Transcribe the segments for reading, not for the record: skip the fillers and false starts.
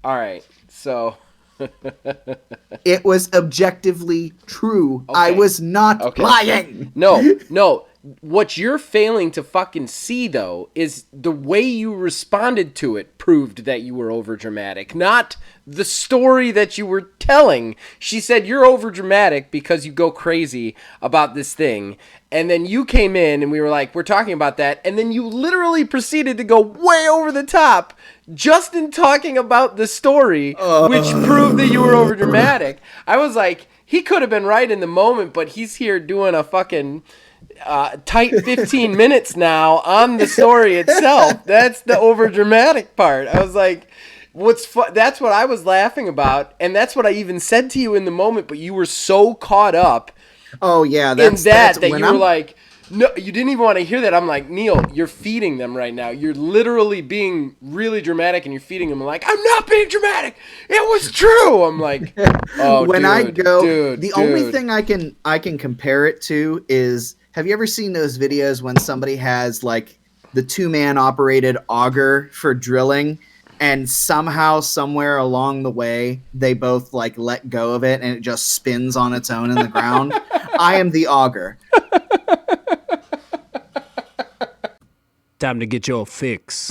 All right. So It was objectively true. Okay. I was not lying. No. What you're failing to fucking see, though, is the way you responded to it proved that you were overdramatic, not the story that you were telling. She said you're overdramatic because you go crazy about this thing. And then you came in and we were like, we're talking about that. And then you literally proceeded to go way over the top just in talking about the story, which proved that you were overdramatic. I was like, he could have been right in the moment, but he's here doing a fucking tight 15 minutes now on the story itself. That's the overdramatic part. I was like, that's what I was laughing about, and that's what I even said to you in the moment, but you were so caught up that you were like, no, you didn't even want to hear that. I'm like, Neil, you're feeding them right now. You're literally being really dramatic, and you're feeding them. I'm like, I'm not being dramatic. It was true. I'm like, oh, the only thing I can compare it to is, have you ever seen those videos when somebody has like the 2-man operated auger for drilling, and somehow somewhere along the way they both like let go of it and it just spins on its own in the ground? I am the auger. Time to get your fix.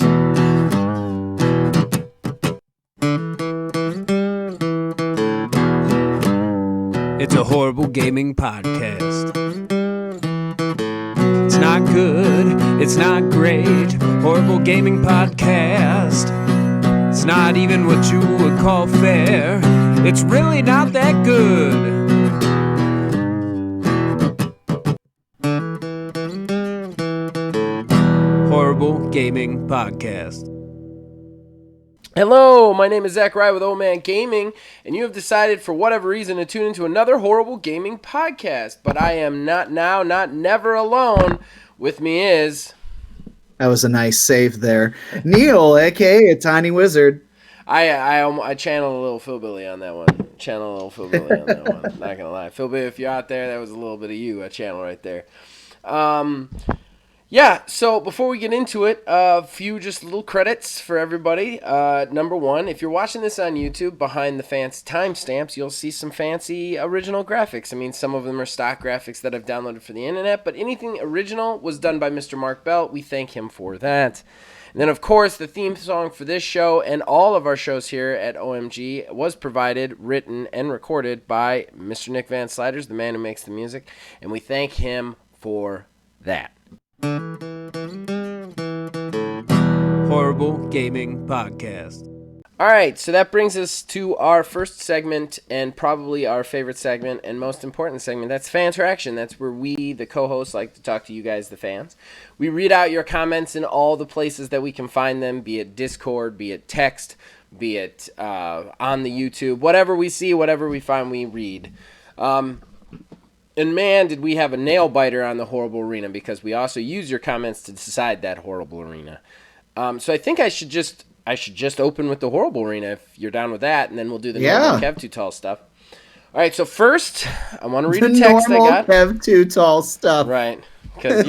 It's a horrible gaming podcast. It's not good, it's not great. Horrible gaming podcast. It's not even what you would call fair. It's really not that good. Horrible Gaming Podcast. Hello, my name is Zach Rye with Old Man Gaming, and you have decided for whatever reason to tune into another Horrible Gaming Podcast. But I am not now, not never alone. With me is... That was a nice save there. Neil, a.k.a. Tiny Wizard. I channeled a little Philbilly on that one. Not gonna lie. Philbilly, if you're out there, that was a little bit of you, a channel right there. Yeah, so before we get into it, a few just little credits for everybody. Number one, if you're watching this on YouTube, behind the fancy timestamps, you'll see some fancy original graphics. I mean, some of them are stock graphics that I've downloaded for the internet, but anything original was done by Mr. Mark Belt. We thank him for that. And then, of course, the theme song for this show and all of our shows here at OMG was provided, written, and recorded by Mr. Nick Van Sliders, the man who makes the music, and we thank him for that. Horrible Gaming Podcast. All right, so that brings us to our first segment and probably our favorite segment and most important segment. That's fan interaction. That's where we, the co-hosts, like to talk to you guys, the fans. We read out your comments in all the places that we can find them, be it Discord, be it text, be it on the YouTube. Whatever we see, whatever we find, we read. And man, did we have a nail biter on the Horrible Arena, because we also use your comments to decide that Horrible Arena. So I think I should just open with the Horrible Arena if you're down with that, and then we'll do the normal Kev Too Tall stuff. All right, so first, I want to read a text I got. Kev Too Tall stuff. Right, because,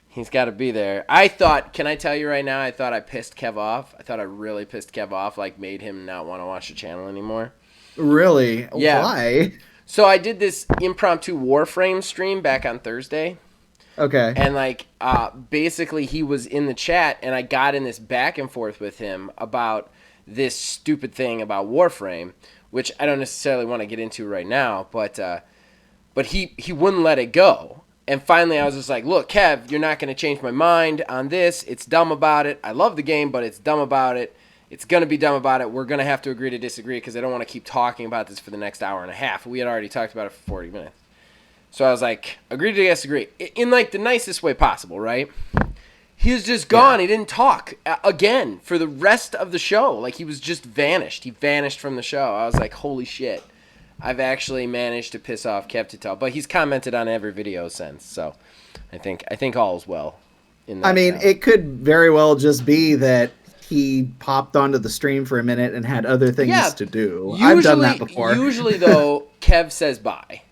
he's got to be there. Can I tell you right now, I thought I pissed Kev off. I thought I really pissed Kev off, like made him not want to watch the channel anymore. Really? Yeah. Why? So I did this impromptu Warframe stream back on Thursday. Okay. And basically he was in the chat, and I got in this back and forth with him about this stupid thing about Warframe, which I don't necessarily want to get into right now, but he wouldn't let it go. And finally I was just like, look, Kev, you're not going to change my mind on this. It's dumb about it. I love the game, but it's dumb about it. It's going to be dumb about it. We're going to have to agree to disagree, because I don't want to keep talking about this for the next hour and a half. We had already talked about it for 40 minutes. So I was like, agree to disagree. In like the nicest way possible, right? He was just gone. Yeah. He didn't talk again for the rest of the show. Like, he was just vanished. He vanished from the show. I was like, holy shit. I've actually managed to piss off Kev Too Tall. But he's commented on every video since. So I think all is well. It could very well just be that he popped onto the stream for a minute and had other things to do. I've done that before. Usually, though, Kev says bye.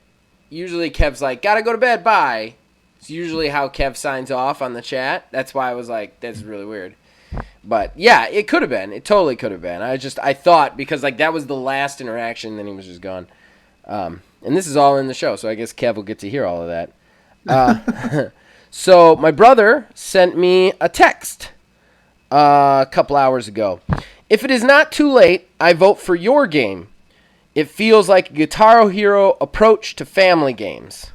Usually Kev's like, gotta go to bed, bye. It's usually how Kev signs off on the chat. That's why I was like, that's really weird. But yeah, it could have been. It totally could have been. I thought, because like that was the last interaction, then he was just gone. And this is all in the show, so I guess Kev will get to hear all of that. So my brother sent me a text a couple hours ago. If it is not too late, I vote for your game. It feels like a Guitar Hero approach to family games.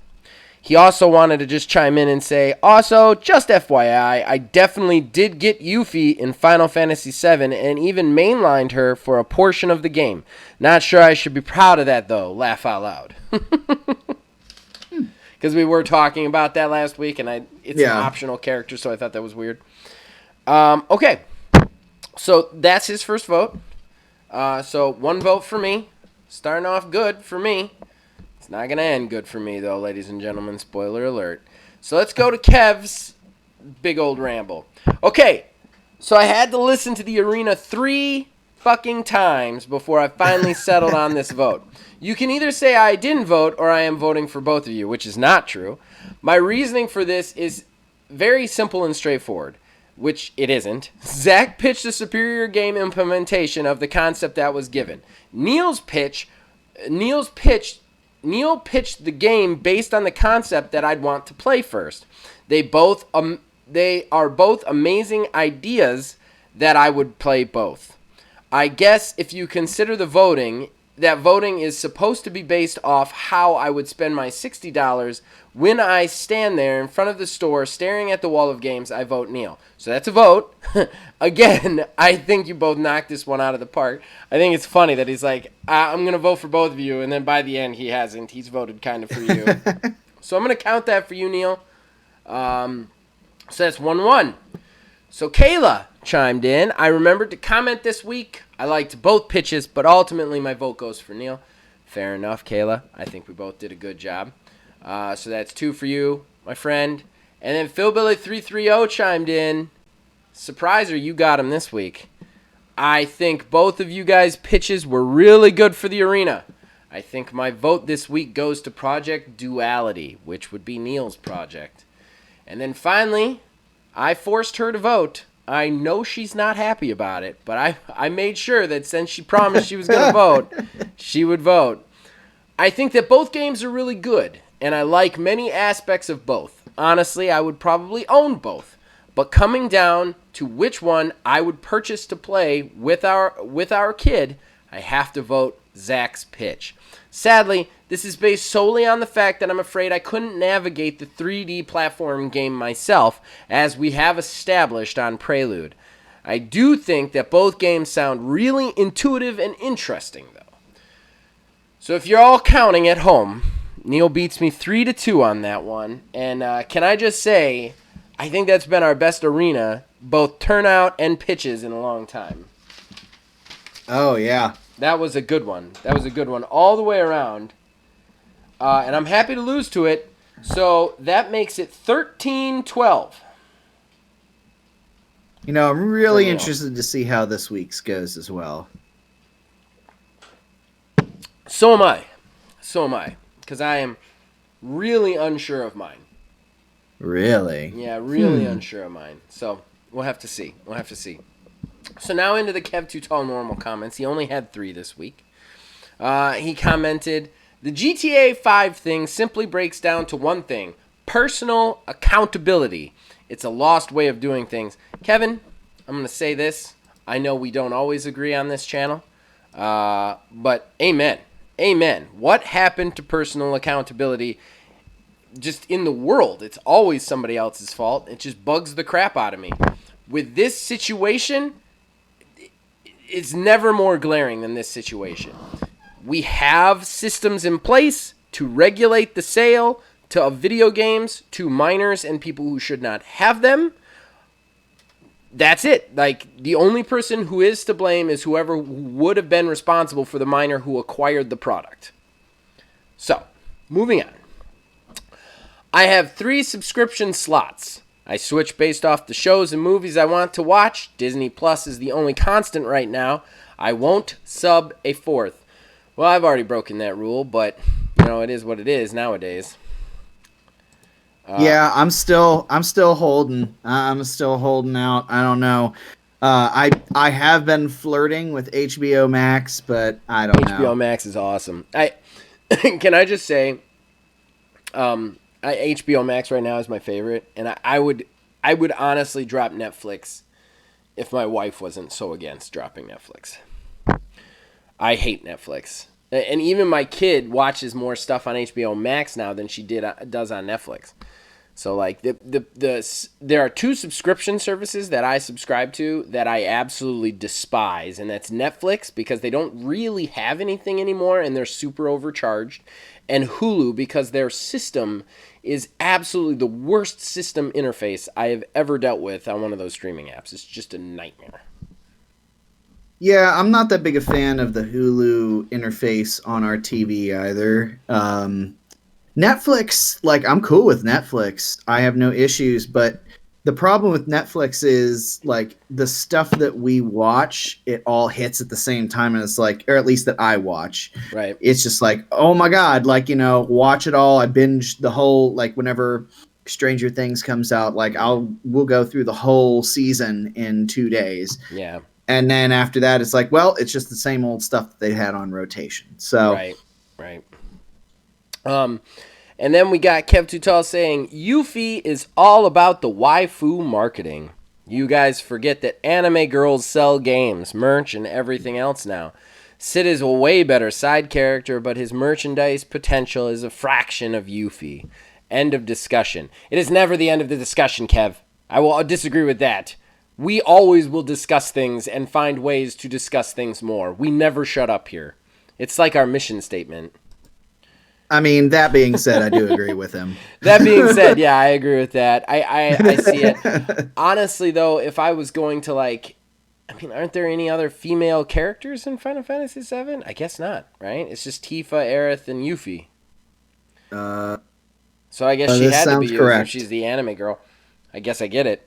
He also wanted to just chime in and say, also, just FYI, I definitely did get Yuffie in Final Fantasy VII and even mainlined her for a portion of the game. Not sure I should be proud of that, though. Laugh out loud. Because we were talking about that last week, and it's an optional character, so I thought that was weird. Okay, so that's his first vote. So 1 vote for me. Starting off good for me. It's not going to end good for me, though, ladies and gentlemen. Spoiler alert. So let's go to Kev's big old ramble. Okay, so I had to listen to the arena 3 fucking times before I finally settled on this vote. You can either say I didn't vote or I am voting for both of you, which is not true. My reasoning for this is very simple and straightforward, which it isn't. Zach pitched a superior game implementation of the concept that was given. Neil pitched the game based on the concept that I'd want to play first. They are both amazing ideas that I would play both. I guess if you consider the voting, that voting is supposed to be based off how I would spend my $60 when I stand there in front of the store staring at the wall of games. I vote Neil. So that's a vote. Again, I think you both knocked this one out of the park. I think it's funny that he's like, I'm going to vote for both of you, and then by the end he hasn't. He's voted kind of for you. So I'm going to count that for you, Neil. So that's 1-1. So Kayla chimed in. I remembered to comment this week. I liked both pitches, but ultimately my vote goes for Neil. Fair enough, Kayla. I think we both did a good job. So that's 2 for you, my friend. And then Philbilly330 chimed in. Surpriser, you got him this week. I think both of you guys' pitches were really good for the arena. I think my vote this week goes to Project Duality, which would be Neil's project. And then finally, I forced her to vote. I know she's not happy about it, but I made sure that since she promised she was going to vote, she would vote. I think that both games are really good, and I like many aspects of both. Honestly, I would probably own both, but coming down to which one I would purchase to play with our kid, I have to vote Zach's pitch. Sadly, this is based solely on the fact that I'm afraid I couldn't navigate the 3D platform game myself, as we have established on Prelude. I do think that both games sound really intuitive and interesting, though. So if you're all counting at home, Neil beats me 3-2 on that one. And can I just say, I think that's been our best arena, both turnout and pitches, in a long time. Oh, yeah. That was a good one. All the way around. And I'm happy to lose to it. So that makes it 13-12. You know, I'm really interested to see how this week's goes as well. So am I. Because I am really unsure of mine. Really? Yeah, really unsure of mine. So we'll have to see. So now into the Kev Too Tall Normal comments. He only had 3 this week. He commented, the GTA 5 thing simply breaks down to one thing: personal accountability. It's a lost way of doing things. Kevin, I'm going to say this. I know we don't always agree on this channel, but amen. What happened to personal accountability just in the world? It's always somebody else's fault. It just bugs the crap out of me. With this situation, it's never more glaring than this situation. We have systems in place to regulate the sale of video games to minors and people who should not have them. That's it. Like, the only person who is to blame is whoever would have been responsible for the minor who acquired the product. So, moving on. I have 3 subscription slots. I switch based off the shows and movies I want to watch. Disney Plus is the only constant right now. I won't sub a 4th. Well, I've already broken that rule, but, you know, it is what it is nowadays. Yeah, I'm still holding. I'm still holding out. I don't know. I have been flirting with HBO Max, but I don't know. HBO Max is awesome. Can I just say, HBO Max right now is my favorite, and I would honestly drop Netflix if my wife wasn't so against dropping Netflix. I hate Netflix, and even my kid watches more stuff on HBO Max now than she does on Netflix. So like there are two subscription services that I subscribe to that I absolutely despise, and that's Netflix because they don't really have anything anymore and they're super overcharged, and Hulu because their system is absolutely the worst system interface I have ever dealt with on one of those streaming apps. It's just a nightmare. Yeah, I'm not that big a fan of the Hulu interface on our TV either. Netflix, like, I'm cool with Netflix. I have no issues, but the problem with Netflix is, like, the stuff that we watch, it all hits at the same time, and it's like, or at least that I watch. Right. It's just like, oh my God, like, watch it all. I binge the whole, like, whenever Stranger Things comes out, like, we'll go through the whole season in 2 days. Yeah. And then after that, it's like, well, it's just the same old stuff that they had on rotation. So Right. And then we got Kev Tutal saying, Yuffie is all about the waifu marketing. You guys forget that anime girls sell games, merch, and everything else now. Sid is a way better side character, but his merchandise potential is a fraction of Yuffie. End of discussion. It is never the end of the discussion, Kev. I will disagree with that. We always will discuss things and find ways to discuss things more. We never shut up here. It's like our mission statement. I mean, that being said, I do agree with him. That being said, yeah, I agree with that. I see it. Honestly, though, if I was going to, like, I mean, aren't there any other female characters in Final Fantasy VII? I guess not, right? It's just Tifa, Aerith, and Yuffie. So I guess she had to be correct. If she's the anime girl. I guess I get it.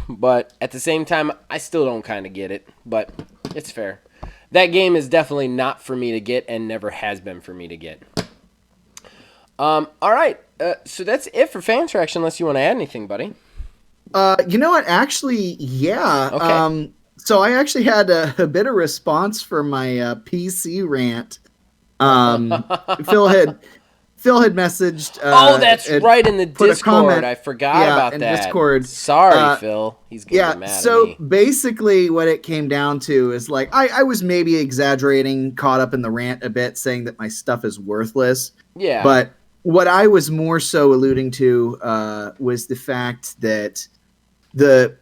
But at the same time, I still don't kind of get it. But it's fair. That game is definitely not for me to get and never has been for me to get. All right. So that's it for fan traction, unless you want to add anything, buddy. You know what? Actually, yeah. Okay. So I actually had a bit of response for my PC rant. Phil had messaged. That's right, in the Discord. I forgot about in that. Discord. Sorry, Phil. He's gonna be mad at me. So basically, what it came down to is, like, I was maybe exaggerating, caught up in the rant a bit, saying that my stuff is worthless. Yeah. But what I was more so alluding to was the fact that the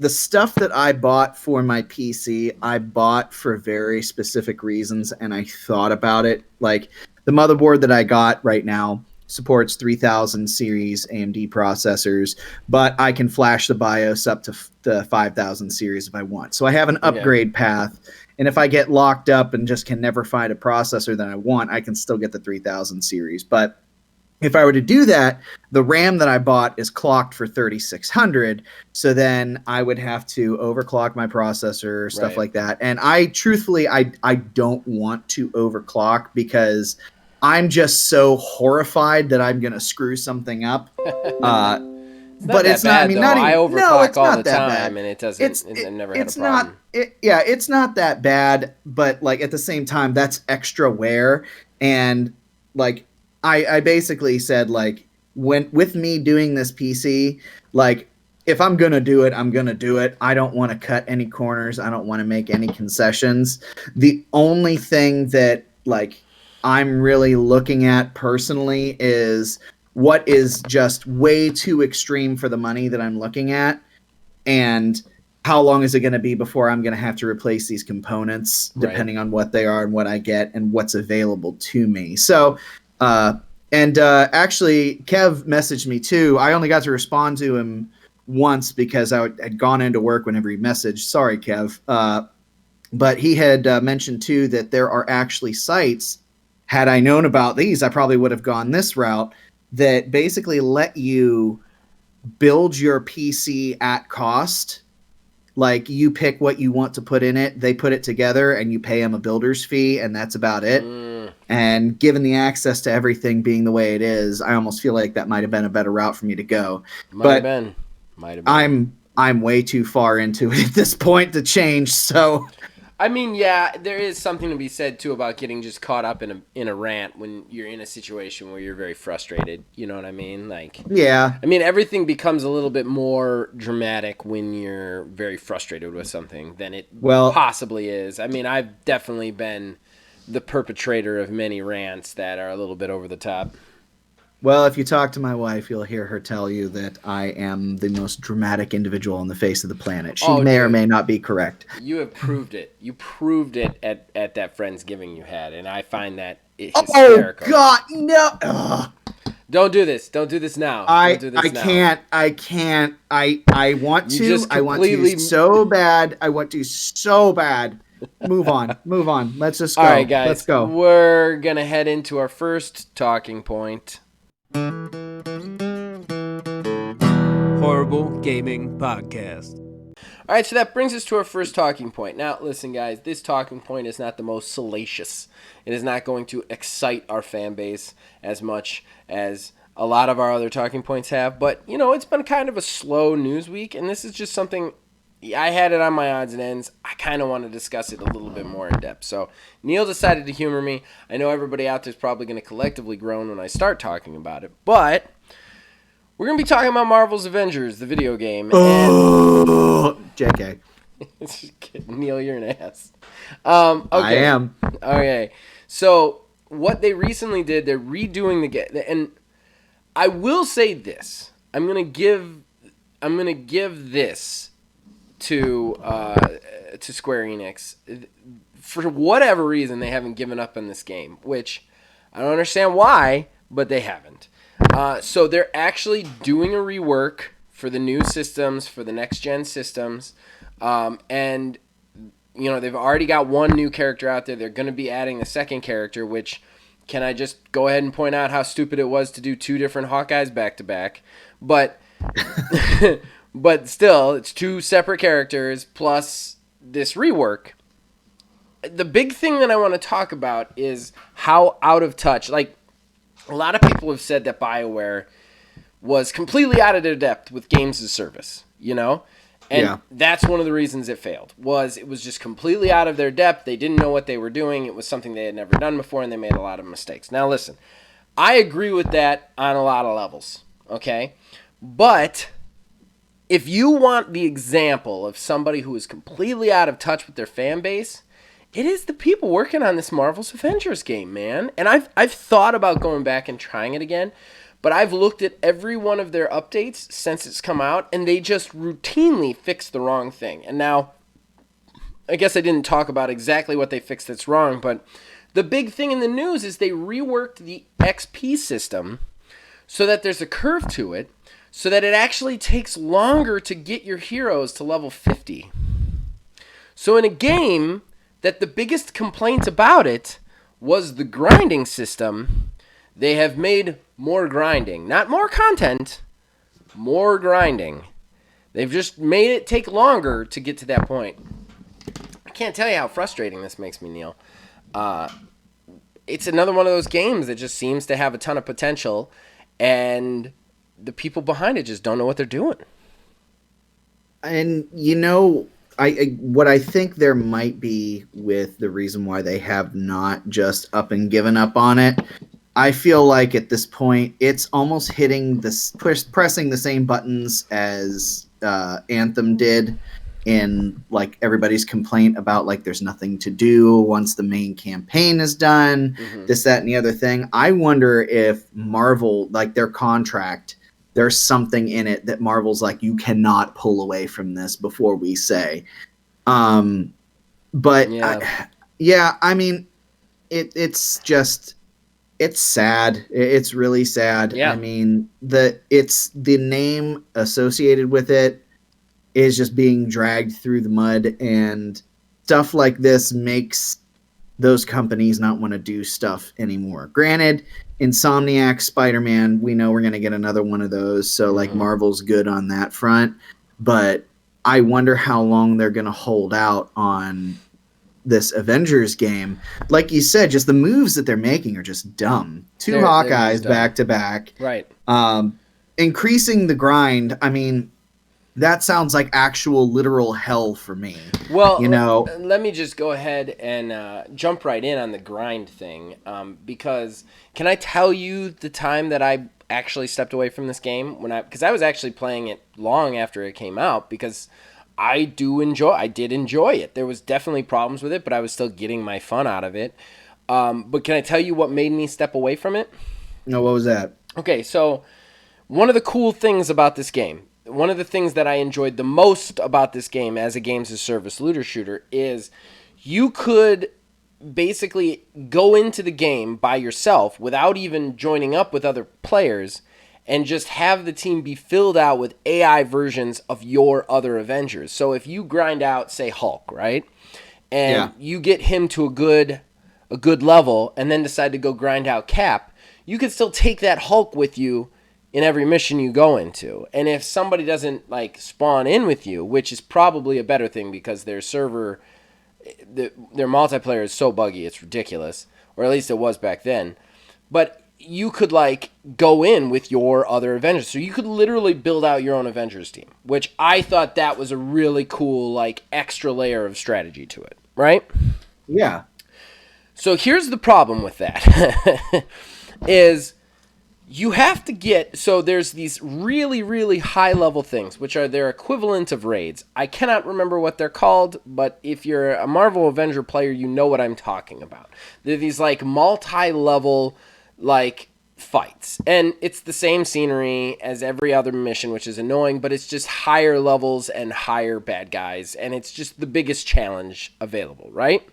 stuff that I bought for my PC, I bought for very specific reasons, and I thought about it. Like, the motherboard that I got right now supports 3000 series AMD processors, but I can flash the BIOS up to the 5000 series if I want. So I have an upgrade path, and if I get locked up and just can never find a processor that I want, I can still get the 3000 series. But if I were to do that, the RAM that I bought is clocked for 3600, so then I would have to overclock my processor, stuff like that. And I truthfully don't want to overclock because I'm just so horrified that I'm going to screw something up. But it's not. I mean, not even. I overclock all the time, bad. and it doesn't. It never had a problem. Not. It's not that bad. But like at the same time, that's extra wear. And like I basically said, like, with me doing this PC, like, if I'm gonna do it, I'm gonna do it. I don't want to cut any corners. I don't want to make any concessions. The only thing that, like, I'm really looking at personally is what is just way too extreme for the money that I'm looking at, and how long is it going to be before I'm going to have to replace these components, depending on what they are and what I get and what's available to me. So, actually, Kev messaged me too. I only got to respond to him once because I had gone into work whenever he messaged. Sorry, Kev. But he had mentioned too that there are actually sites, had I known about these, I probably would have gone this route, that basically let you build your PC at cost. Like, you pick what you want to put in it, they put it together, and you pay them a builder's fee, and that's about it. And given the access to everything being the way it is, I almost feel like that might have been a better route for me to go. Might have been. I'm I'm way too far into it at this point to change. So, I mean, yeah, there is something to be said too about getting just caught up in a rant when you're in a situation where you're very frustrated. You know what I mean? Like, yeah. I mean, everything becomes a little bit more dramatic when you're very frustrated with something than it possibly is. I mean, I've definitely been the perpetrator of many rants that are a little bit over the top. Well, if you talk to my wife, you'll hear her tell you that I am the most dramatic individual on the face of the planet. She may or may not be correct. You have proved it. You proved it at that Friendsgiving you had, and I find that hysterical. Oh, God, no. Ugh. Don't do this. Don't do this now. I can't. I want to. I want to so bad. I want to so bad. Move on. Let's just go. All right, guys. Let's go. We're going to head into our first talking point. Horrible Gaming Podcast. All right, so that brings us to our first talking point. Now, listen, guys, this talking point is not the most salacious. It is not going to excite our fan base as much as a lot of our other talking points have. But, you know, it's been kind of a slow news week, and this is just something I had it on my odds and ends. I kind of want to discuss it a little bit more in depth. So Neil decided to humor me. I know everybody out there is probably going to collectively groan when I start talking about it, but we're going to be talking about Marvel's Avengers, the video game. JK. Neil, you're an ass. Okay. I am. Okay. So what they recently did, they're redoing the game. And I will say this. I'm going to give this to Square Enix. For whatever reason, they haven't given up on this game, which I don't understand why, but they haven't. So they're actually doing a rework for the new systems, for the next-gen systems, and you know they've already got one new character out there. They're going to be adding a second character, which can I just go ahead and point out how stupid it was to do two different Hawkeyes back-to-back, but... But still, it's two separate characters plus this rework. The big thing that I want to talk about is how out of touch. Like, a lot of people have said that BioWare was completely out of their depth with games as service, you know? And that's one of the reasons it failed, was it was just completely out of their depth. They didn't know what they were doing. It was something they had never done before, and they made a lot of mistakes. Now, listen, I agree with that on a lot of levels, okay? But if you want the example of somebody who is completely out of touch with their fan base, it is the people working on this Marvel's Avengers game, man. And I've thought about going back and trying it again, but I've looked at every one of their updates since it's come out, and they just routinely fix the wrong thing. And now, I guess I didn't talk about exactly what they fixed that's wrong, but the big thing in the news is they reworked the XP system so that there's a curve to it, so that it actually takes longer to get your heroes to level 50. So in a game that the biggest complaint about it was the grinding system, they have made more grinding. Not more content, more grinding. They've just made it take longer to get to that point. I can't tell you how frustrating this makes me, Neil. It's another one of those games that just seems to have a ton of potential, and the people behind it just don't know what they're doing. And, you know, what I think there might be with the reason why they have not just up and given up on it, I feel like at this point it's almost hitting this, pressing the same buttons as Anthem did in like everybody's complaint about like there's nothing to do once the main campaign is done, this, that, and the other thing. I wonder if Marvel, like their contract, there's something in it that Marvel's like, you cannot pull away from this before we say. But I mean, it's just, it's sad. It's really sad. Yeah. I mean, the name associated with it is just being dragged through the mud, and stuff like this makes those companies not want to do stuff anymore. Granted, Insomniac Spider-Man, we know we're going to get another one of those, so like Marvel's good on that front, but I wonder how long they're going to hold out on this Avengers game. Like you said, just the moves that they're making are just dumb. Two Hawkeyes back to back. Right. Increasing the grind, I mean, that sounds like actual literal hell for me. Well, let me just go ahead and jump right in on the grind thing, because can I tell you the time that I actually stepped away from this game because I was actually playing it long after it came out, because I did enjoy it. There was definitely problems with it, but I was still getting my fun out of it. But can I tell you what made me step away from it? No, what was that? Okay, so one of the cool things about this game, one of the things that I enjoyed the most about this game as a games as service looter shooter is you could basically go into the game by yourself without even joining up with other players and just have the team be filled out with AI versions of your other Avengers. So if you grind out, say, Hulk, right? And you get him to a good level and then decide to go grind out Cap, you could still take that Hulk with you in every mission you go into. And if somebody doesn't like spawn in with you, which is probably a better thing because their server, their multiplayer is so buggy, it's ridiculous. Or at least it was back then. But you could like go in with your other Avengers. So you could literally build out your own Avengers team, which I thought that was a really cool like extra layer of strategy to it, right? Yeah. So here's the problem with that is you have to get, so there's these really, really high level things, which are their equivalent of raids. I cannot remember what they're called, but if you're a Marvel Avenger player, you know what I'm talking about. They're these like multi-level like fights, and it's the same scenery as every other mission, which is annoying, but it's just higher levels and higher bad guys, and it's just the biggest challenge available, right?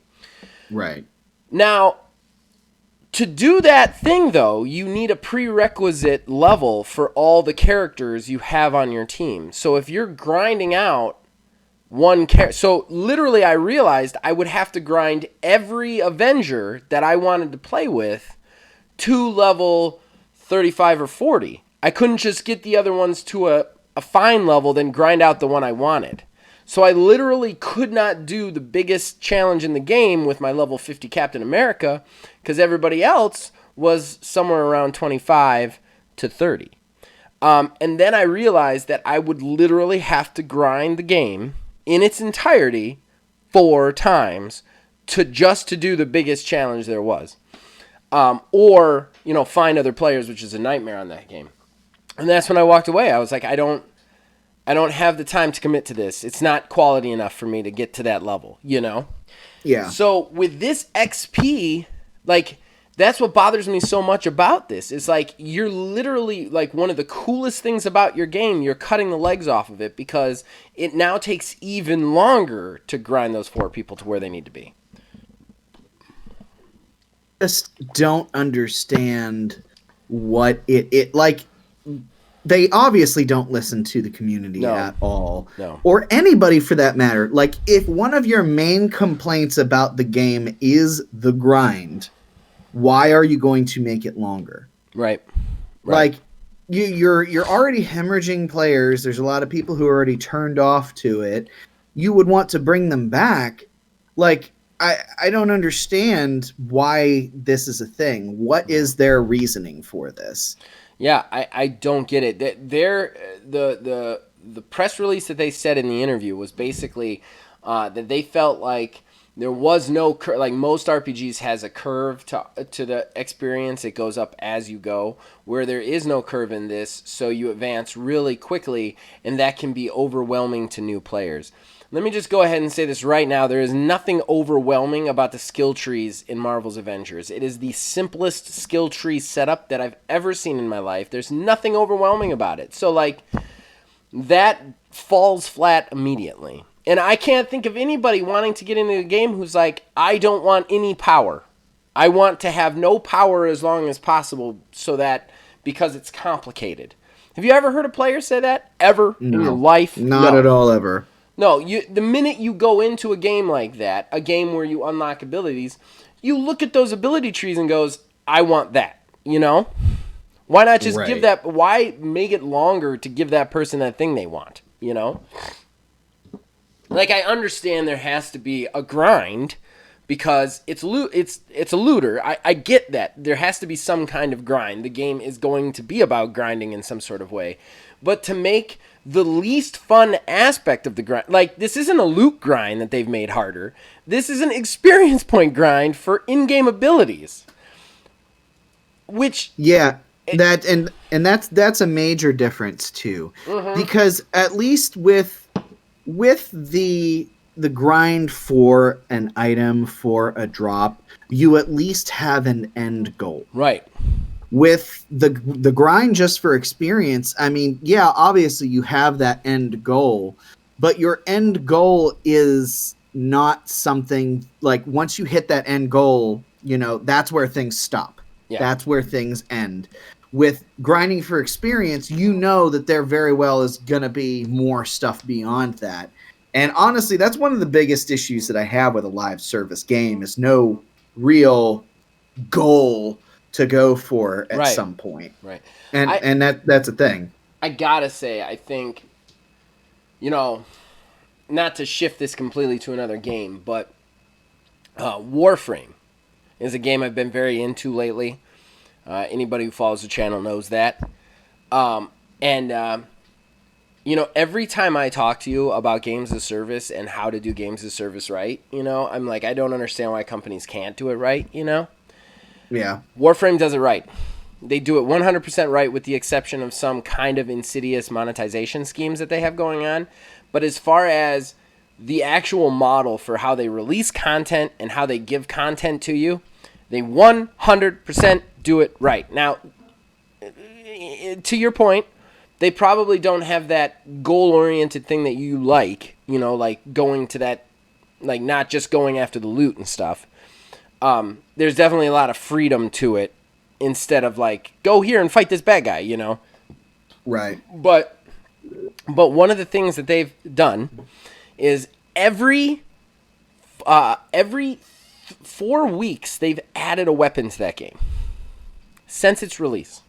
Right. Now, to do that thing, though, you need a prerequisite level for all the characters you have on your team. So if you're grinding out one character... So literally I realized I would have to grind every Avenger that I wanted to play with to level 35 or 40. I couldn't just get the other ones to a fine level, then grind out the one I wanted. So I literally could not do the biggest challenge in the game with my level 50 Captain America because everybody else was somewhere around 25 to 30. And then I realized that I would literally have to grind the game in its entirety 4 times to do the biggest challenge there was. Or, find other players, which is a nightmare on that game. And that's when I walked away. I was like, I don't have the time to commit to this. It's not quality enough for me to get to that level, Yeah. So with this XP, like, that's what bothers me so much about this. It's like, you're literally, like, one of the coolest things about your game, you're cutting the legs off of it because it now takes even longer to grind those 4 people to where they need to be. Just don't understand what it like. They obviously don't listen to the community at all. No. Or anybody for that matter. Like, if one of your main complaints about the game is the grind, why are you going to make it longer? Right. Like, you're already hemorrhaging players. There's a lot of people who are already turned off to it. You would want to bring them back. Like, I don't understand why this is a thing. What is their reasoning for this? Yeah, I don't get it. The press release that they said in the interview was basically that they felt like there was no like most RPGs has a curve to the experience. It goes up as you go, where there is no curve in this, so you advance really quickly, and that can be overwhelming to new players. Let me just go ahead and say this right now. There is nothing overwhelming about the skill trees in Marvel's Avengers. It is the simplest skill tree setup that I've ever seen in my life. There's nothing overwhelming about it. So, like, that falls flat immediately. And I can't think of anybody wanting to get into the game who's like, I don't want any power. I want to have no power as long as possible because it's complicated. Have you ever heard a player say that? Ever in your life? Not at all, ever. No, the minute you go into a game like that, a game where you unlock abilities, you look at those ability trees and goes, I want that, Why not just give that, why make it longer to give that person that thing they want, Like, I understand there has to be a grind because it's a looter. I get that. There has to be some kind of grind. The game is going to be about grinding in some sort of way. But to make the least fun aspect of the grind. Like, this isn't a loot grind that they've made harder. This is an experience point grind for in-game abilities. Which... Yeah, that's a major difference, too. Mm-hmm. Because at least with the grind for an item, for a drop, you at least have an end goal. Right. With the grind just for experience, I mean, yeah, obviously you have that end goal, but your end goal is not something like once you hit that end goal, you know, that's where things stop. Yeah. That's where things end. With grinding for experience, you know that there very well is going to be more stuff beyond that. And honestly, that's one of the biggest issues that I have with a live service game is no real goal to go for at some point. Right. And that's a thing. I gotta say, I think, you know, not to shift this completely to another game, but Warframe is a game I've been very into lately. Anybody who follows the channel knows that. You know, every time I talk to you about games as service and how to do games as service right, you know, I'm like, I don't understand why companies can't do it right, you know? Yeah. Warframe does it right. They do it 100% right with the exception of some kind of insidious monetization schemes that they have going on. But as far as the actual model for how they release content and how they give content to you, they 100% do it right. Now, to your point, they probably don't have that goal-oriented thing that you like, you know, like going to that, like not just going after the loot and stuff. There's definitely a lot of freedom to it instead of like, go here and fight this bad guy, you know? Right. But one of the things that they've done is every 4 weeks they've added a weapon to that game since its release.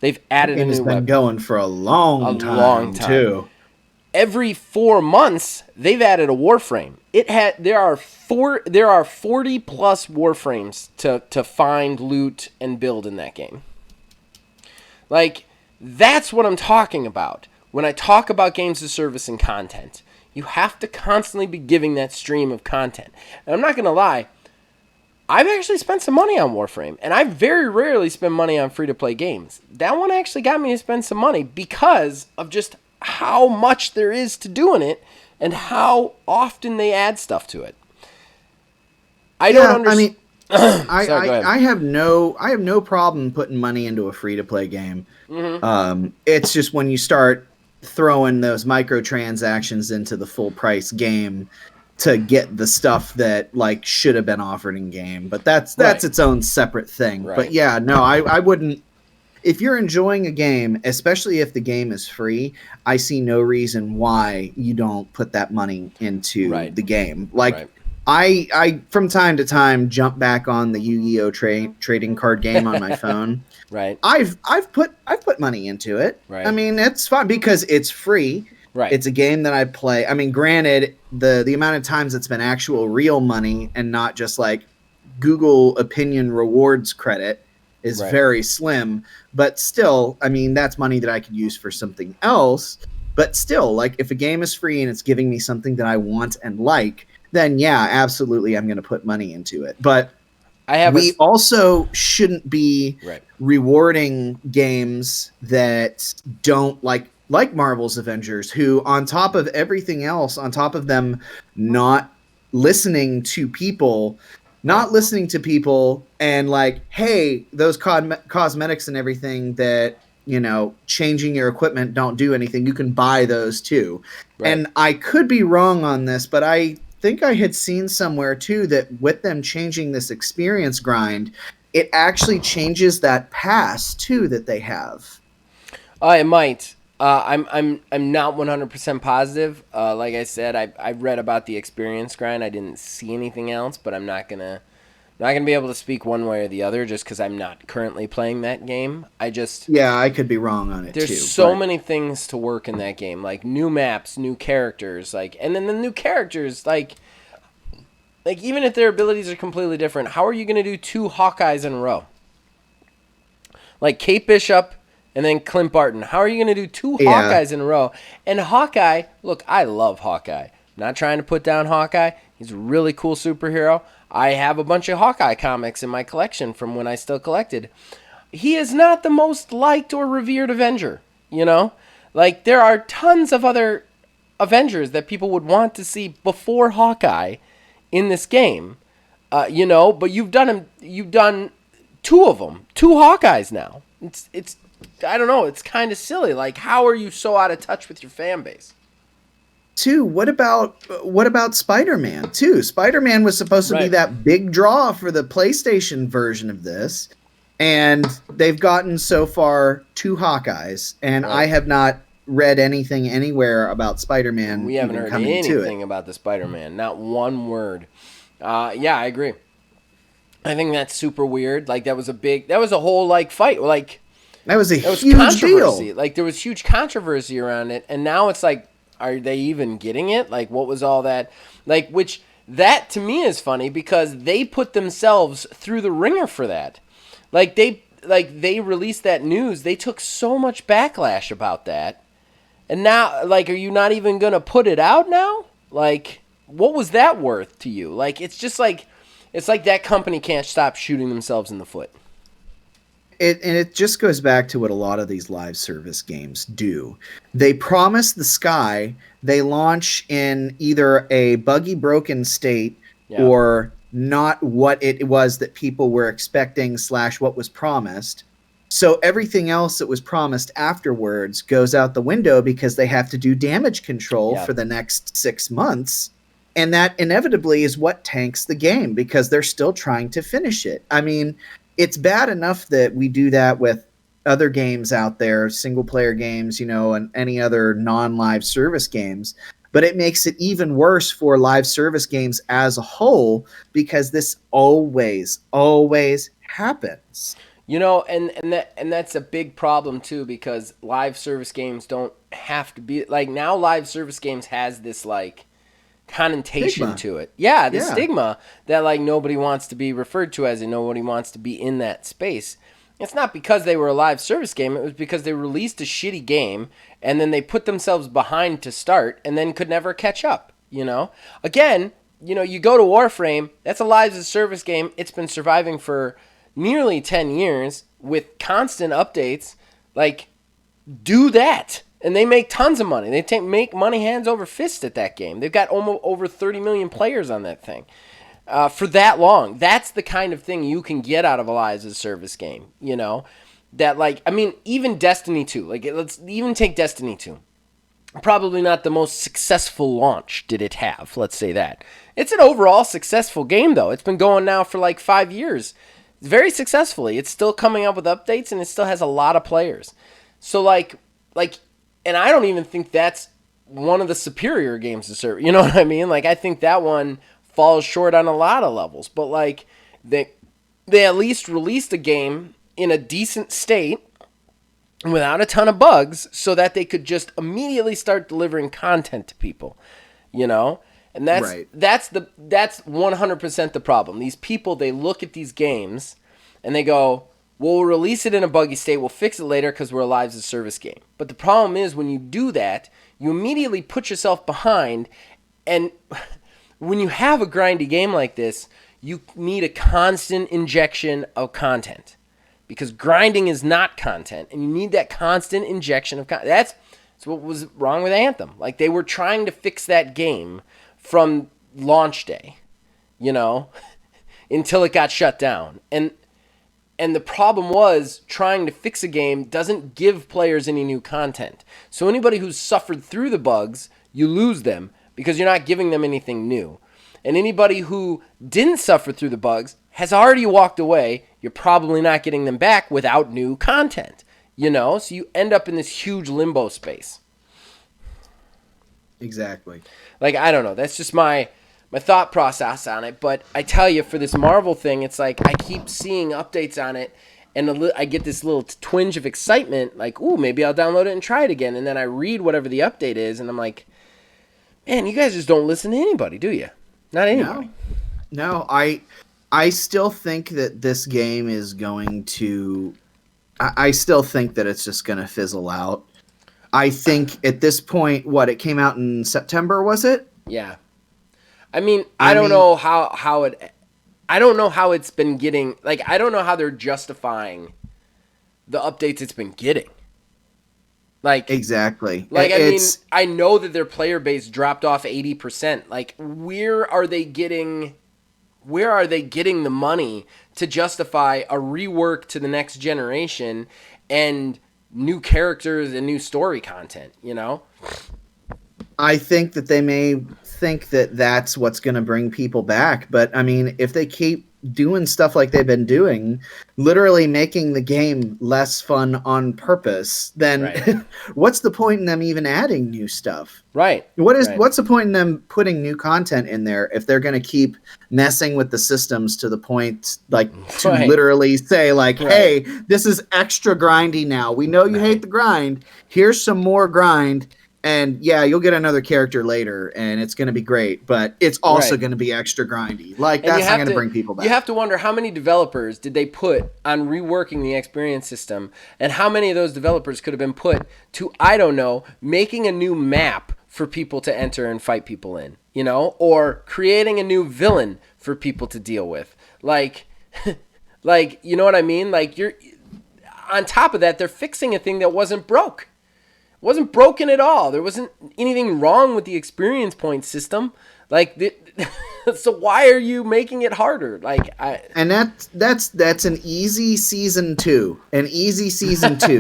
They've added a new weapon. It's been going for a long time too. Every 4 months they've added a warframe. There are 40 plus warframes to find, loot, and build in that game. Like, that's what I'm talking about. When I talk about games as service and content, you have to constantly be giving that stream of content. And I'm not going to lie, I've actually spent some money on Warframe, and I very rarely spend money on free-to-play games. That one actually got me to spend some money because of just how much there is to do in it and how often they add stuff to it. I don't understand. I mean, I have no problem putting money into a free-to-play game. Mm-hmm. It's just when you start throwing those microtransactions into the full-price game to get the stuff that like should have been offered in game, but that's its own separate thing. Right. But yeah, no, I wouldn't. If you're enjoying a game, especially if the game is free, I see no reason why you don't put that money into the game. Like I from time to time jump back on the Yu-Gi-Oh trading card game on my phone. Right. I've put money into it. Right. I mean, it's fun because it's free. Right. It's a game that I play. I mean, granted, the amount of times it's been actual real money and not just like Google opinion rewards credit is very slim. But still, I mean, that's money that I could use for something else. But still, like if a game is free and it's giving me something that I want and like, then yeah, absolutely, I'm going to put money into it. But we also shouldn't be rewarding games that don't like Marvel's Avengers, who on top of everything else, on top of them not listening to people and like, hey, those cosmetics and everything that, you know, changing your equipment don't do anything. You can buy those too. Right. And I could be wrong on this, but I think I had seen somewhere too that with them changing this experience grind, it actually changes that pass too that they have. It might. I'm not 100% positive. Like I said, I read about the experience grind. I didn't see anything else, but I'm not gonna be able to speak one way or the other just because I'm not currently playing that game. I could be wrong on it. There's so many things to work in that game, like new maps, new characters, and then the new characters, like even if their abilities are completely different, how are you gonna do 2 Hawkeyes in a row? Like Kate Bishop and then Clint Barton. How are you going to do two Yeah. Hawkeyes in a row? And Hawkeye, look, I love Hawkeye. I'm not trying to put down Hawkeye. He's a really cool superhero. I have a bunch of Hawkeye comics in my collection from when I still collected. He is not the most liked or revered Avenger, you know? Like, there are tons of other Avengers that people would want to see before Hawkeye in this game, you know, but you've done two of them, two Hawkeyes now. It's I don't know, it's kind of silly. Like, how are you so out of touch with your fan base? Two, what about Spider-Man? Too. Spider-Man was supposed to be that big draw for the PlayStation version of this, and they've gotten so far two Hawkeyes, and I have not read anything anywhere about Spider-Man. We haven't heard anything about the Spider-Man. Not one word. Yeah, I agree. I think that's super weird. Like, that was a whole, like, fight. Like, that was a huge deal. Like, there was huge controversy around it, and now it's like, are they even getting it? Like, what was all that? Like, which, that to me is funny because they put themselves through the ringer for that. Like, they released that news. They took so much backlash about that. And now, like, are you not even going to put it out now? Like, what was that worth to you? Like, it's just like, it's like that company can't stop shooting themselves in the foot. It just goes back to what a lot of these live service games do. They promise the sky, they launch in either a buggy, broken state or not what it was that people were expecting / what was promised. So everything else that was promised afterwards goes out the window because they have to do damage control for the next 6 months. And that inevitably is what tanks the game because they're still trying to finish it. I mean, it's bad enough that we do that with other games out there, single player games, you know, and any other non-live service games. But it makes it even worse for live service games as a whole because this always happens. You know, and that's a big problem too because live service games don't have to be like now. Live service games has this like connotation to it. Yeah, the stigma that like nobody wants to be referred to as and nobody wants to be in that space. It's not because they were a live service game. It was because they released a shitty game and then they put themselves behind to start and then could never catch up, you know? Again, you know, you go to Warframe, that's a live service game. It's been surviving for nearly 10 years with constant updates. Like, do that. And they make tons of money. They make money hands over fist at that game. They've got almost over 30 million players on that thing for that long. That's the kind of thing you can get out of a live service game, you know? That, like, I mean, even Destiny 2. Like, let's even take Destiny 2. Probably not the most successful launch did it have, let's say that. It's an overall successful game, though. It's been going now for, like, 5 years. Very successfully. It's still coming up with updates, and it still has a lot of players. So, like... And I don't even think that's one of the superior games to serve. You know what I mean? Like, I think that one falls short on a lot of levels. But, like, they at least released a game in a decent state without a ton of bugs so that they could just immediately start delivering content to people, you know? And that's 100% the problem. These people, they look at these games and they go, well, we'll release it in a buggy state. We'll fix it later because we're a live service game. But the problem is when you do that, you immediately put yourself behind. And when you have a grindy game like this, you need a constant injection of content. Because grinding is not content. And you need that constant injection of content. That's what was wrong with Anthem. Like, they were trying to fix that game from launch day, you know, until it got shut down. And the problem was trying to fix a game doesn't give players any new content. So anybody who's suffered through the bugs, you lose them because you're not giving them anything new. And anybody who didn't suffer through the bugs has already walked away. You're probably not getting them back without new content, you know? So you end up in this huge limbo space. Exactly. Like, I don't know. That's just my thought process on it. But I tell you, for this Marvel thing, it's like I keep seeing updates on it, and I get this little twinge of excitement, like, ooh, maybe I'll download it and try it again. And then I read whatever the update is, and I'm like, man, you guys just don't listen to anybody, do you? Not anybody. No, I still think that this game is going to I still think that it's just going to fizzle out. I think at this point, it came out in September, was it? Yeah. I mean, I don't know how it. I don't know how it's been getting. Like, I don't know how they're justifying the updates it's been getting. Like, exactly. Like, I mean, I know that their player base dropped off 80%. Like, where are they getting the money to justify a rework to the next generation and new characters and new story content, you know? I think that they may think that that's what's going to bring people back. But, I mean, if they keep doing stuff like they've been doing, literally making the game less fun on purpose, then right. What's the point in them even adding new stuff? Right. What's the point in them putting new content in there if they're going to keep messing with the systems to the point, like, to literally say, like, hey, this is extra grindy now. We know you hate the grind. Here's some more grind. And yeah, you'll get another character later, and it's going to be great, but it's also going to be extra grindy. Like, that's not going to bring people back. You have to wonder how many developers did they put on reworking the experience system, and how many of those developers could have been put to, I don't know, making a new map for people to enter and fight people in, you know, or creating a new villain for people to deal with. Like, like, you know what I mean? Like, you're on top of that, they're fixing a thing that wasn't broke. Wasn't broken at all. There wasn't anything wrong with the experience point system. Like, so why are you making it harder? Like, and that's an easy season 2. An easy season 2.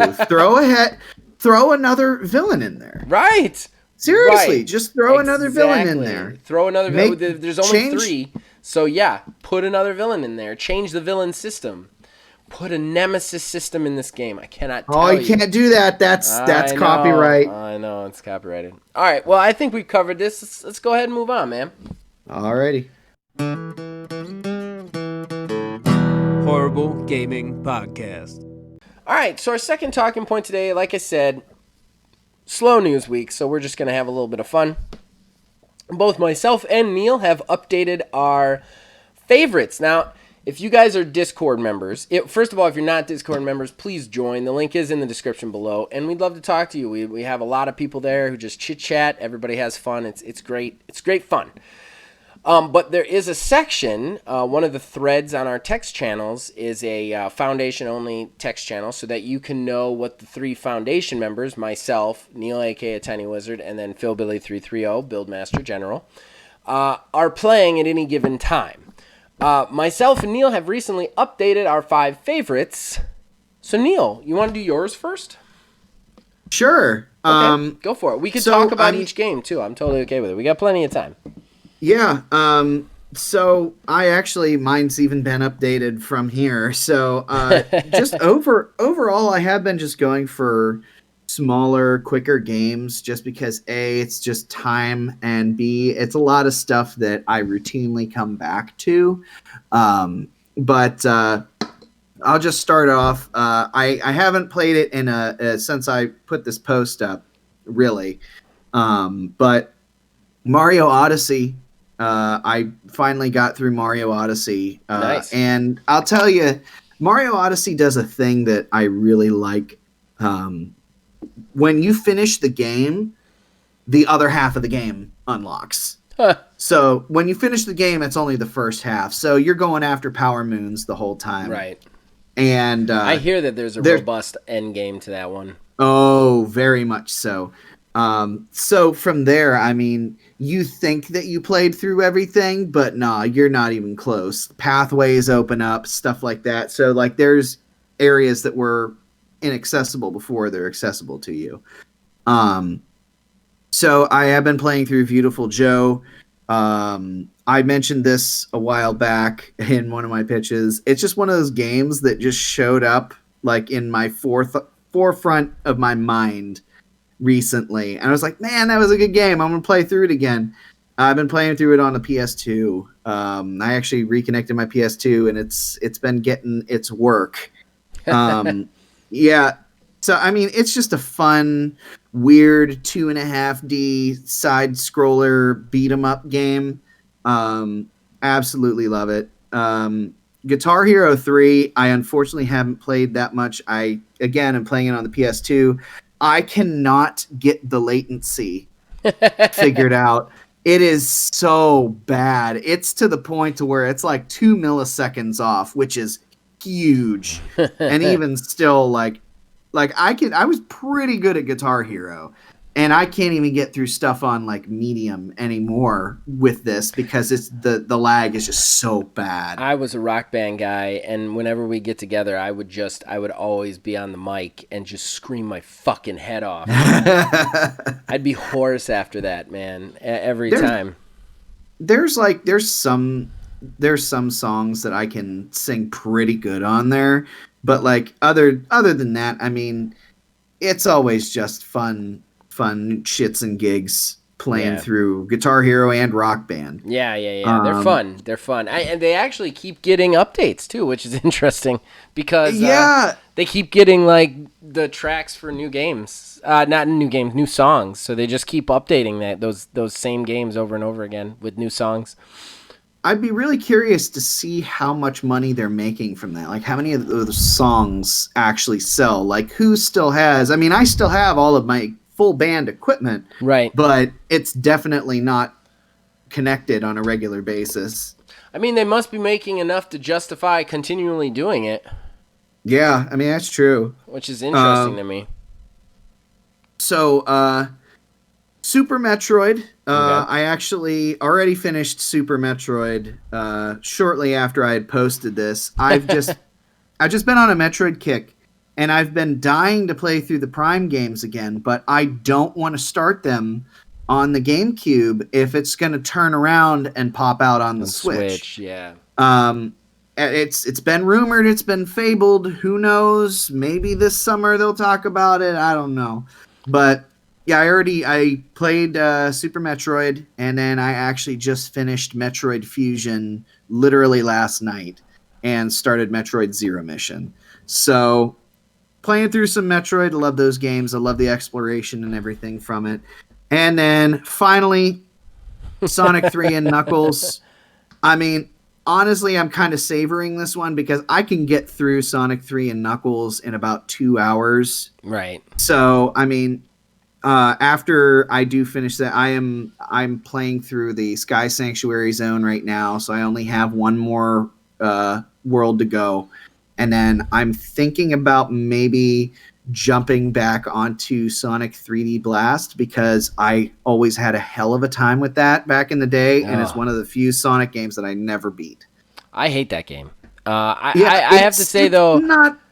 Throw another villain in there. Right. Seriously, just throw another villain in there. Throw another villain. There's only 3. So yeah, put another villain in there. Change the villain system. Put a nemesis system in this game. I cannot tell you. Oh, you can't do that. That's copyright. I know, it's copyrighted. All right, well, I think we've covered this. Let's go ahead and move on, man. Alrighty. Horrible Gaming Podcast. All right, so our second talking point today, like I said, slow news week, so we're just going to have a little bit of fun. Both myself and Neil have updated our favorites. Now, if you guys are Discord members, first of all, if you're not Discord members, please join. The link is in the description below, and we'd love to talk to you. We have a lot of people there who just chit-chat. Everybody has fun. It's great. It's great fun. But there is a section, one of the threads on our text channels is a Foundation-only text channel so that you can know what the 3 Foundation members, myself, Neil, a.k.a. Tiny Wizard, and then PhilBilly330, Buildmaster General, are playing at any given time. Myself and Neil have recently updated our 5 favorites. So, Neil, you want to do yours first? Sure. Okay, go for it. We could talk about each game, too. I'm totally okay with it. We got plenty of time. Yeah. So, mine's even been updated from here. So, just overall, I have been just going for smaller, quicker games just because A, it's just time, and B, it's a lot of stuff that I routinely come back to. But I'll just start off. I haven't played it since I put this post up, really. But Mario Odyssey, I finally got through Mario Odyssey. Nice. And I'll tell you, Mario Odyssey does a thing that I really like. When you finish the game, the other half of the game unlocks. Huh. So when you finish the game, it's only the first half. So you're going after Power Moons the whole time. Right. And I hear that there's a robust end game to that one. Oh, very much so. So from there, I mean, you think that you played through everything, but nah, you're not even close. Pathways open up, stuff like that. So like there's areas that were inaccessible before they're accessible to you. So I have been playing through Beautiful Joe. I mentioned this a while back in one of my pitches. It's just one of those games that just showed up like in my forefront of my mind recently. And I was like, man, that was a good game. I'm going to play through it again. I've been playing through it on the PS2. I actually reconnected my PS2 and it's been getting its work. Yeah. So, I mean, it's just a fun, weird 2.5D side scroller beat 'em up game. Absolutely love it. Guitar Hero 3, I unfortunately haven't played that much. I, again, am playing it on the PS2. I cannot get the latency figured out. It is so bad. It's to the point to where it's like 2 milliseconds off, which is huge. And even still, like I was pretty good at Guitar Hero, and I can't even get through stuff on like medium anymore with this because it's the lag is just so bad. I was a Rock Band guy, and whenever we get together, I would always be on the mic and just scream my fucking head off. I'd be hoarse after that, man, every time. There's some songs that I can sing pretty good on there, but like other than that, I mean, it's always just fun shits and gigs playing through Guitar Hero and Rock Band. Yeah. They're fun. And they actually keep getting updates too, which is interesting because they keep getting like the tracks for new games, not new games, new songs. So they just keep updating those same games over and over again with new songs. I'd be really curious to see how much money they're making from that. Like how many of those songs actually sell? Like who still has? I mean, I still have all of my full band equipment, right? But it's definitely not connected on a regular basis. I mean, they must be making enough to justify continually doing it. Yeah, I mean that's true. Which is interesting to me. So, Super Metroid. I actually already finished Super Metroid shortly after I had posted this. I've just been on a Metroid kick, and I've been dying to play through the Prime games again, but I don't want to start them on the GameCube if it's going to turn around and pop out on the Switch. Yeah. It's been rumored, it's been fabled. Who knows? Maybe this summer they'll talk about it. I don't know, but. Yeah, I played Super Metroid, and then I actually just finished Metroid Fusion literally last night and started Metroid Zero Mission. So, playing through some Metroid, I love those games. I love the exploration and everything from it. And then, finally, Sonic 3 and Knuckles. I mean, honestly, I'm kind of savoring this one because I can get through Sonic 3 and Knuckles in about 2 hours. Right. So, I mean... after I do finish that, I'm playing through the Sky Sanctuary Zone right now, so I only have one more world to go, and then I'm thinking about maybe jumping back onto Sonic 3D Blast because I always had a hell of a time with that back in the day, and it's one of the few Sonic games that I never beat. I hate that game. I have to say though,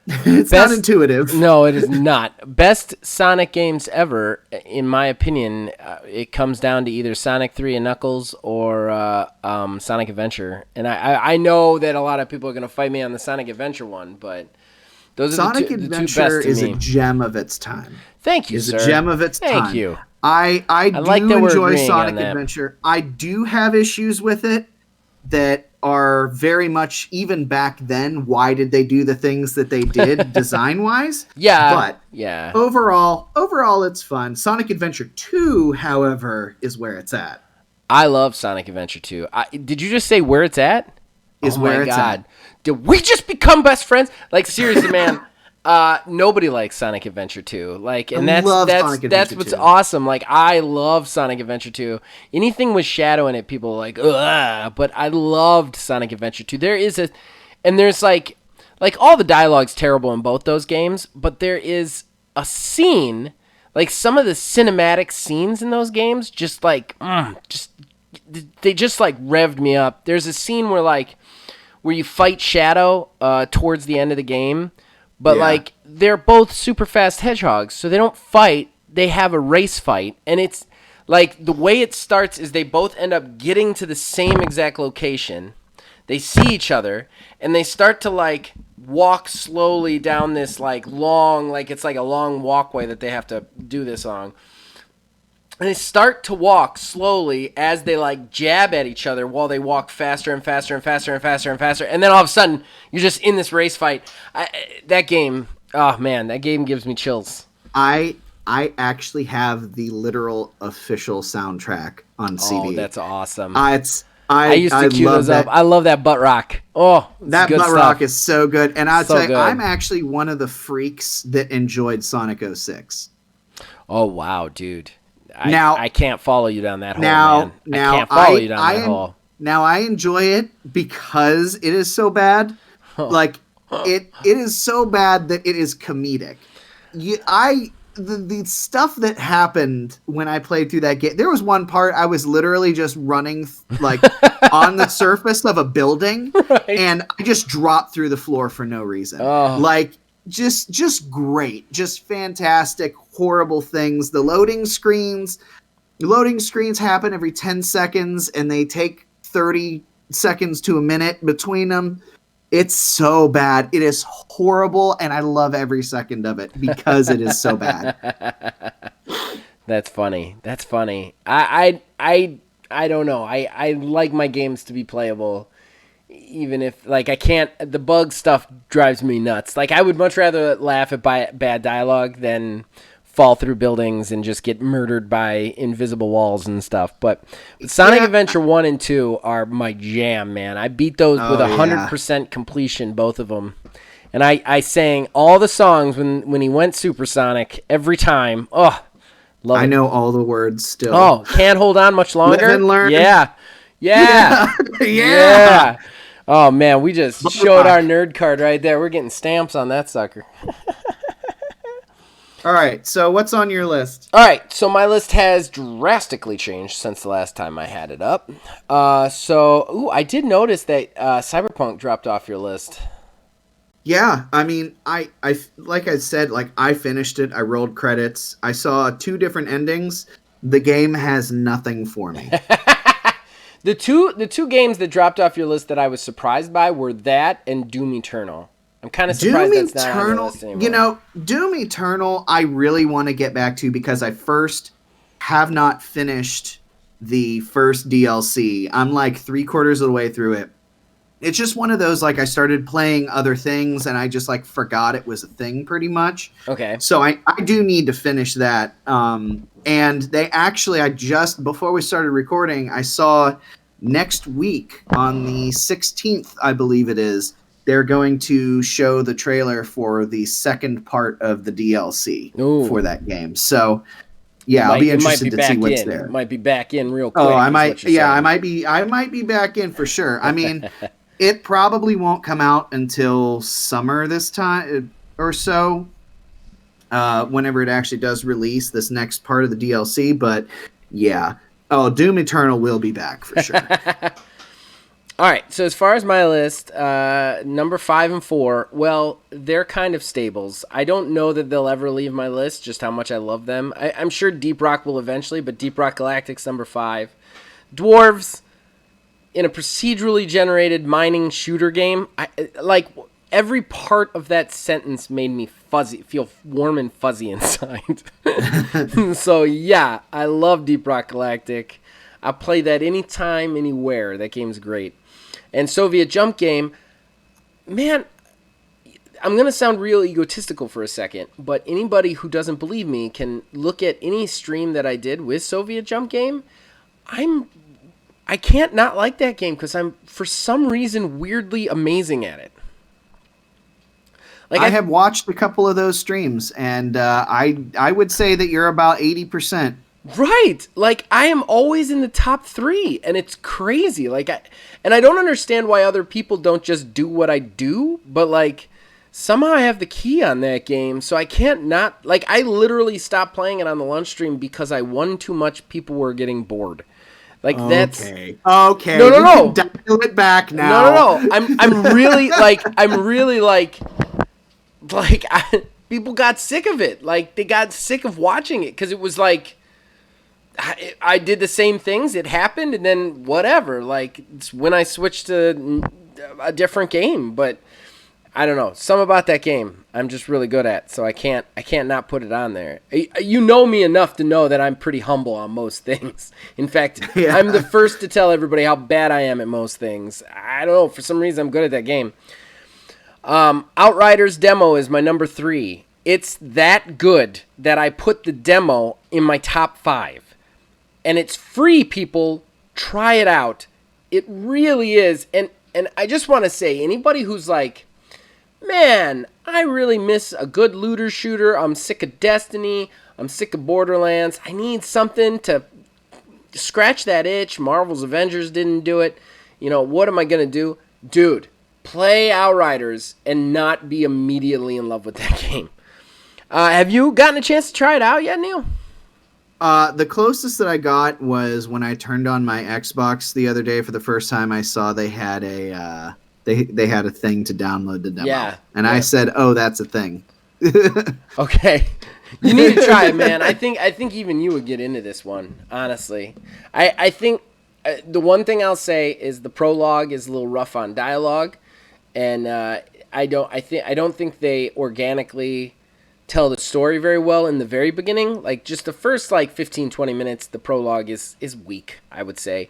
it's not intuitive. No, it is not. Best Sonic games ever, in my opinion. It comes down to either Sonic 3 and Knuckles or Sonic Adventure. And I know that a lot of people are going to fight me on the Sonic Adventure one, but those Sonic are the two Adventure best to is me. a gem of its time. Thank you, sir. It's a gem of its time. Thank you. I do like that we're enjoy agreeing Sonic on that. Adventure. I do have issues with it that are very much, even back then, why did they do the things that they did design-wise? Yeah. But yeah. Overall, it's fun. Sonic Adventure 2, however, is where it's at. I love Sonic Adventure 2. Did you just say where it's at? Is where it's at. Did we just become best friends? Like, seriously, man. Nobody likes Sonic Adventure 2. Like, and that's what's awesome. Like, I love Sonic Adventure 2. Anything with Shadow in it, people are like, ugh. But I loved Sonic Adventure 2. There's like all the dialogue's terrible in both those games, but there is a scene, like some of the cinematic scenes in those games, they just like revved me up. There's a scene where you fight Shadow towards the end of the game. But, like, they're both super fast hedgehogs, so they don't fight. They have a race fight. And it's, like, the way it starts is they both end up getting to the same exact location. They see each other, and they start to, like, walk slowly down this, like, long, like, it's like a long walkway that they have to do this on. And they start to walk slowly as they, like, jab at each other while they walk faster and faster and faster and faster and faster. And then all of a sudden, you're just in this race fight. That game, oh, man, that game gives me chills. I actually have the literal official soundtrack on CD. Oh, that's awesome. I used to cue those up. I love that butt rock. Oh, that butt rock is so good. And I'll tell you, good. I'm actually one of the freaks that enjoyed Sonic 06. Oh, wow, dude. I can't follow you down that hole, man. I can't follow you down that hole. Now, I enjoy it because it is so bad. Like, it is so bad that it is comedic. The stuff that happened when I played through that game, there was one part I was literally just running like on the surface of a building, and I just dropped through the floor for no reason. Like just great, just fantastic, horrible things. The loading screens happen every 10 seconds, and they take 30 seconds to a minute between them. It's so bad. It is horrible, and I love every second of it because it is so bad. That's funny. I don't know. I like my games to be playable, even if like I can't. The bug stuff drives me nuts. Like I would much rather laugh at bad dialogue than fall through buildings and just get murdered by invisible walls and stuff. But Sonic Adventure 1 and 2 are my jam, man. I beat those with 100% completion, both of them. And I sang all the songs when he went supersonic every time. Oh, love it. I know all the words still. Oh, can't hold on much longer. Live and learn. Yeah. Oh, man, we just showed our nerd card right there. We're getting stamps on that sucker. All right, so what's on your list? All right, so my list has drastically changed since the last time I had it up. I did notice that Cyberpunk dropped off your list. Yeah, I mean, I like I said, like I finished it. I rolled credits. I saw 2 different endings. The game has nothing for me. The two games that dropped off your list that I was surprised by were that and Doom Eternal. I'm kind of surprised that's not on the list anymore. You know, Doom Eternal I really want to get back to because I first have not finished the first DLC. I'm like 3/4 of the way through it. It's just one of those, like I started playing other things and I just like forgot it was a thing pretty much. Okay. So I do need to finish that. And they actually, before we started recording, I saw next week on the 16th, I believe it is, they're going to show the trailer for the second part of the DLC for that game. So, yeah, I'll be interested to see what's there. It might be back in real quick. Oh, I might. Yeah, I might be back in for sure. I mean, it probably won't come out until summer this time or so. Whenever it actually does release this next part of the DLC, but yeah. Oh, Doom Eternal will be back for sure. All right, so as far as my list, number 5 and 4, well, they're kind of stables. I don't know that they'll ever leave my list, just how much I love them. I'm sure Deep Rock will eventually, but Deep Rock Galactic's number 5. Dwarves, in a procedurally generated mining shooter game, every part of that sentence made me feel warm and fuzzy inside. So, yeah, I love Deep Rock Galactic. I'll play that anytime, anywhere. That game's great. And Soviet Jump Game, man, I'm going to sound real egotistical for a second, but anybody who doesn't believe me can look at any stream that I did with Soviet Jump Game. I can't not like that game because I'm, for some reason, weirdly amazing at it. Like I have watched a couple of those streams, and I would say that you're about 80%. Right. Like, I am always in the top 3, and it's crazy. Like, I don't understand why other people don't just do what I do, but, like, somehow I have the key on that game, so I can't not... Like, I literally stopped playing it on the lunch stream because I won too much. People were getting bored. Like, that's... Okay. No. Dial it back now. No. I'm really, people got sick of it. Like, they got sick of watching it because it was like... I did the same things. It happened, and then whatever. Like, it's when I switched to a different game. But I don't know. Something about that game I'm just really good at, so I can't not put it on there. You know me enough to know that I'm pretty humble on most things. In fact, I'm the first to tell everybody how bad I am at most things. I don't know. For some reason, I'm good at that game. Outriders demo is my number 3. It's that good that I put the demo in my top 5. And it's free, people. Try it out. It really is. And I just want to say, anybody who's like, man, I really miss a good looter shooter. I'm sick of Destiny. I'm sick of Borderlands. I need something to scratch that itch. Marvel's Avengers didn't do it. You know, what am I going to do? Dude, play Outriders and not be immediately in love with that game. Have you gotten a chance to try it out yet, Neil? The closest that I got was when I turned on my Xbox the other day for the first time. I saw they had a they had a thing to download the demo. Yeah. And I said, "Oh, that's a thing." Okay. You need to try it, man. I think even you would get into this one, honestly. I think the one thing I'll say is the prologue is a little rough on dialogue, and I don't think they organically tell the story very well in the very beginning. Like, just the first 15-20 minutes, the prologue is weak, I would say.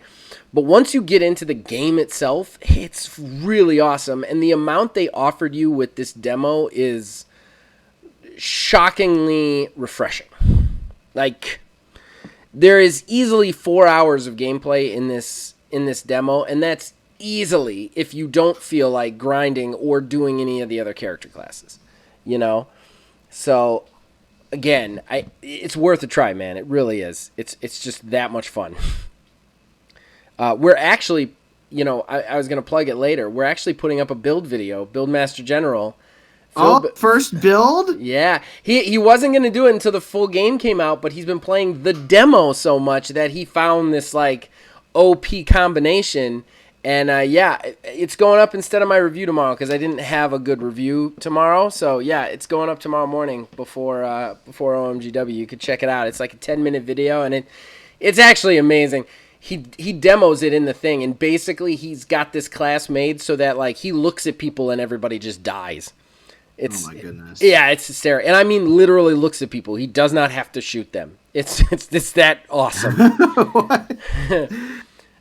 But once you get into the game itself, it's really awesome, and the amount they offered you with this demo is shockingly refreshing. Like, there is easily 4 hours of gameplay in this demo, and that's easily if you don't feel like grinding or doing any of the other character classes, you know. So again, it's worth a try, man. It really is. It's just that much fun. We're actually, you know, I was gonna plug it later. We're actually putting up a build video, Buildmaster General. First build? Yeah. He wasn't going to do it until the full game came out, but he's been playing the demo so much that he found this, OP combination. And, yeah, it's going up instead of my review tomorrow because I didn't have a good review tomorrow. So, yeah, it's going up tomorrow morning before OMGW. You could check it out. It's like a 10-minute video, and it's actually amazing. He demos it in the thing, and basically he's got this class made so that, he looks at people and everybody just dies. Oh my goodness. Yeah, it's hysterical. And I mean literally looks at people. He does not have to shoot them. It's that awesome.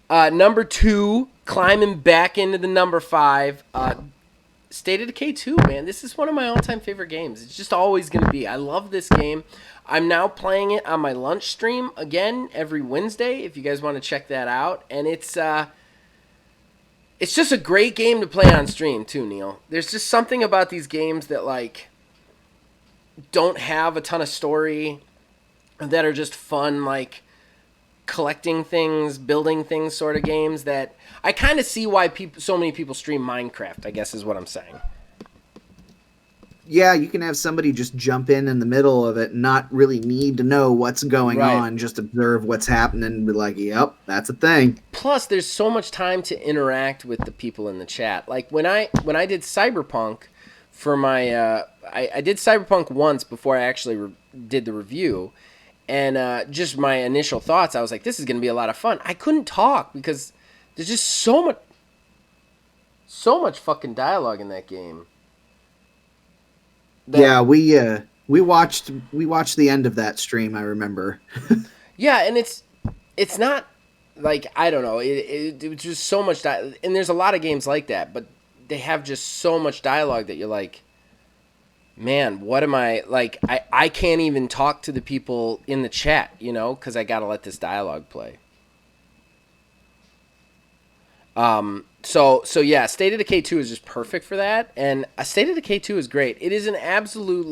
Number 2, climbing back into the number 5, State of Decay 2, man. This is one of my all-time favorite games. It's just always going to be. I love this game. I'm now playing it on my lunch stream again every Wednesday if you guys want to check that out. And it's just a great game to play on stream, too, Neil. There's just something about these games that, don't have a ton of story, that are just fun, collecting things, building things sort of games that I kind of see why so many people stream Minecraft, I guess is what I'm saying. Yeah, you can have somebody just jump in the middle of it and not really need to know what's going on, just observe what's happening and be like, yep, that's a thing. Plus, there's so much time to interact with the people in the chat. Like, when I did Cyberpunk for my... I did Cyberpunk once before I actually did the review, and just my initial thoughts, I was like, this is going to be a lot of fun. I couldn't talk because there's just so much fucking dialogue in that game. Yeah, we watched the end of that stream, I remember. Yeah, and it's not I don't know, it was just so much and there's a lot of games like that, but they have just so much dialogue that you're like, man, what am I I can't even talk to the people in the chat, you know, because I gotta let this dialogue play. So yeah, State of Decay 2 is just perfect for that, and State of Decay 2 is great. It is an absolute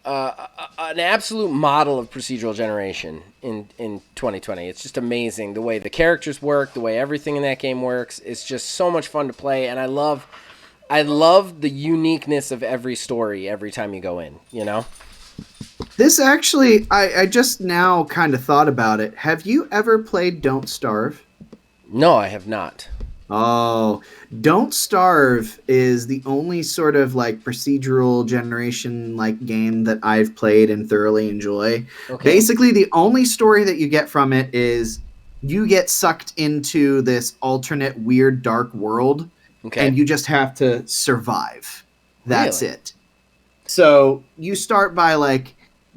an absolute model of procedural generation in 2020. It's just amazing the way the characters work, the way everything in that game works. It's just so much fun to play, and I love the uniqueness of every story every time you go in, you know? This actually, I just now kind of thought about it. Have you ever played Don't Starve? No, I have not. Oh, Don't Starve is the only sort of procedural generation game that I've played and thoroughly enjoy. Okay. Basically, the only story that you get from it is you get sucked into this alternate weird dark world, and you just have to survive. That's really? It. So you start by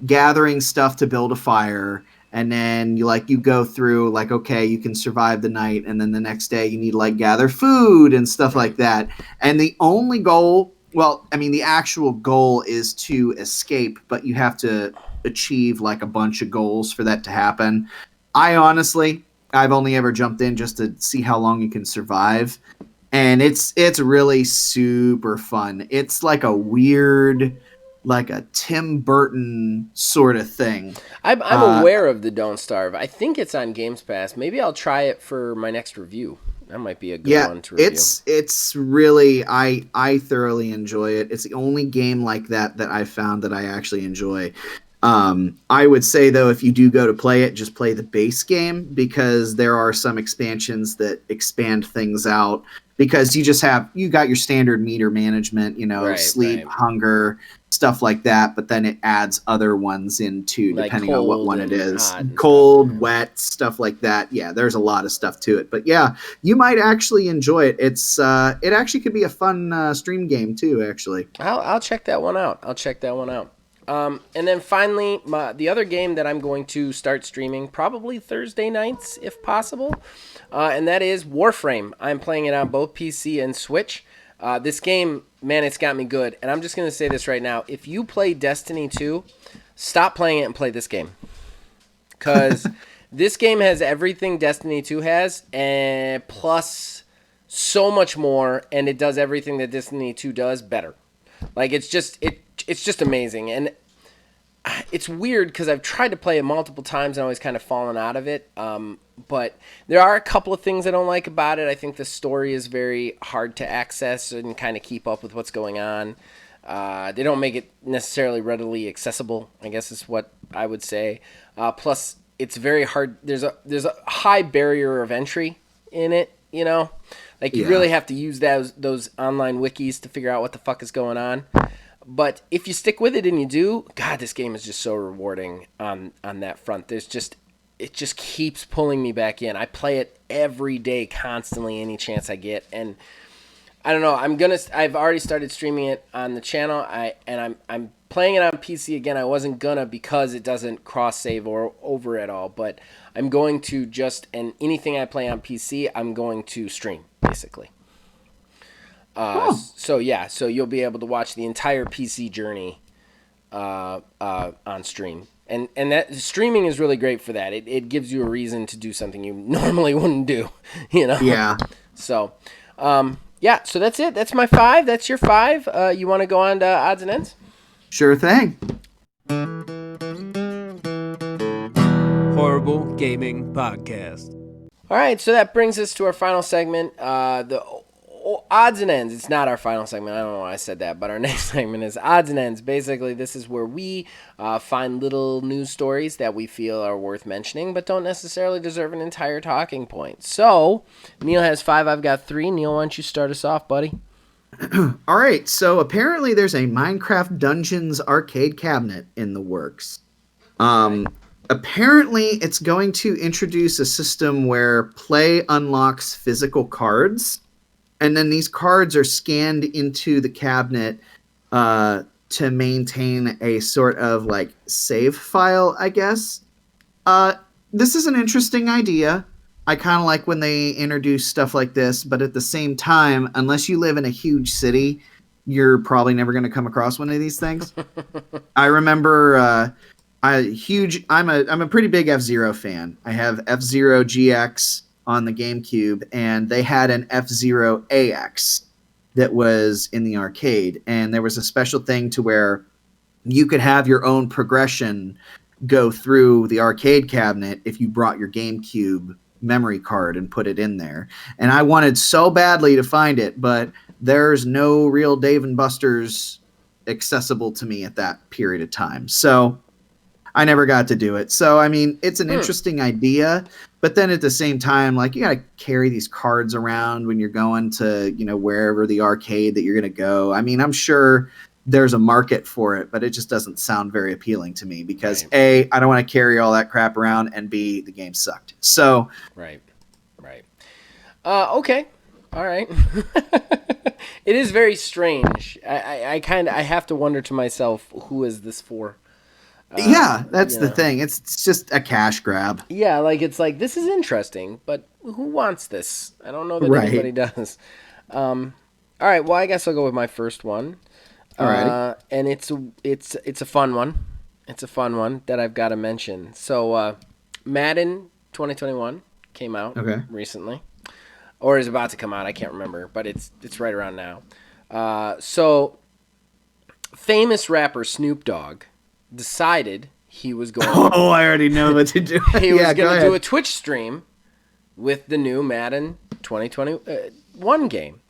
gathering stuff to build a fire. And then you go through okay, you can survive the night, and then the next day you need to gather food and stuff like that. And the only goal, the actual goal is to escape, but you have to achieve a bunch of goals for that to happen. I honestly I've only ever jumped in just to see how long you can survive, and it's really super fun. It's like a weird, like a Tim Burton sort of thing. I'm aware of the Don't Starve. I think it's on Games Pass. Maybe I'll try it for my next review. That might be a good one to review. It's really I thoroughly enjoy it. It's the only game like that I found that I actually enjoy. I would say though, if you do go to play it, just play the base game, because there are some expansions that expand things out, because you got your standard meter management, sleep, hunger, stuff like that, but then it adds other ones in too, like depending on what one it is. Cold, wet, stuff like that. Yeah, there's a lot of stuff to it. But yeah, you might actually enjoy it. It actually could be a fun stream game too, actually. I'll check that one out. And then finally, the other game that I'm going to start streaming probably Thursday nights, if possible, and that is Warframe. I'm playing it on both PC and Switch. This game, man, it's got me good. And I'm just going to say this right now. If you play Destiny 2, stop playing it and play this game. Because this game has everything Destiny 2 has, and plus so much more, and it does everything that Destiny 2 does better. Like, it's just amazing. And it's weird because I've tried to play it multiple times and always kind of fallen out of it. But there are a couple of things I don't like about it. I think the story is very hard to access and kind of keep up with what's going on. They don't make it necessarily readily accessible, I guess is what I would say. Plus, it's very hard. There's a high barrier of entry in it, Like, you really have to use those online wikis to figure out what the fuck is going on. But if you stick with it and you do, God, this game is just so rewarding on that front. It just keeps pulling me back in. I play it every day, constantly, any chance I get. And I don't know. I've already started streaming it on the channel. I'm playing it on PC again. I wasn't gonna, because it doesn't cross save or over at all. But I'm going to and anything I play on PC, I'm going to stream basically. So you'll be able to watch the entire PC journey on stream. And that streaming is really great for that. It gives you a reason to do something you normally wouldn't do, Yeah. So, so that's it. That's my 5. That's your 5. You want to go on to odds and ends? Sure thing. Horrible Gaming Podcast. All right, so that brings us to our final segment, the odds and ends. It's not our final segment. I don't know why I said that, but our next segment is odds and ends. Basically, this is where we find little news stories that we feel are worth mentioning, but don't necessarily deserve an entire talking point. So, Neil has 5. I've got 3. Neil, why don't you start us off, buddy? All right. So apparently, there's a Minecraft Dungeons arcade cabinet in the works. Apparently, it's going to introduce a system where play unlocks physical cards. And then these cards are scanned into the cabinet to maintain a sort of like save file, I guess. This is an interesting idea. I kind of like when they introduce stuff like this, but at the same time, unless you live in a huge city, you're probably never going to come across one of these things. I remember I'm a pretty big F-Zero fan. I have F-Zero GX on the GameCube, and they had an F-Zero AX that was in the arcade, and there was a special thing to where you could have your own progression go through the arcade cabinet if you brought your GameCube memory card and put it in there. And I wanted so badly to find it, but there's no real Dave & Buster's accessible to me at that period of time. So I never got to do it. So, I mean, it's an interesting idea, but then at the same time, like, you got to carry these cards around when you're going to, wherever the arcade that you're going to go. I mean, I'm sure there's a market for it, but it just doesn't sound very appealing to me because right. A, I don't want to carry all that crap around, and B, the game sucked. So, right. Okay. All right. It is very strange. I have to wonder to myself, who is this for? Yeah, that's the thing. It's just a cash grab. Yeah, it's like, this is interesting, but who wants this? I don't know that anybody does. All right, well, I guess I'll go with my first one. All right. And it's a fun one. It's a fun one that I've got to mention. So, Madden 2021 came out Okay. recently, or is about to come out. I can't remember, but it's right around now. So famous rapper Snoop Dogg decided he was going. Oh, I already know what to do. He was going to do a Twitch stream with the new Madden 2021 game.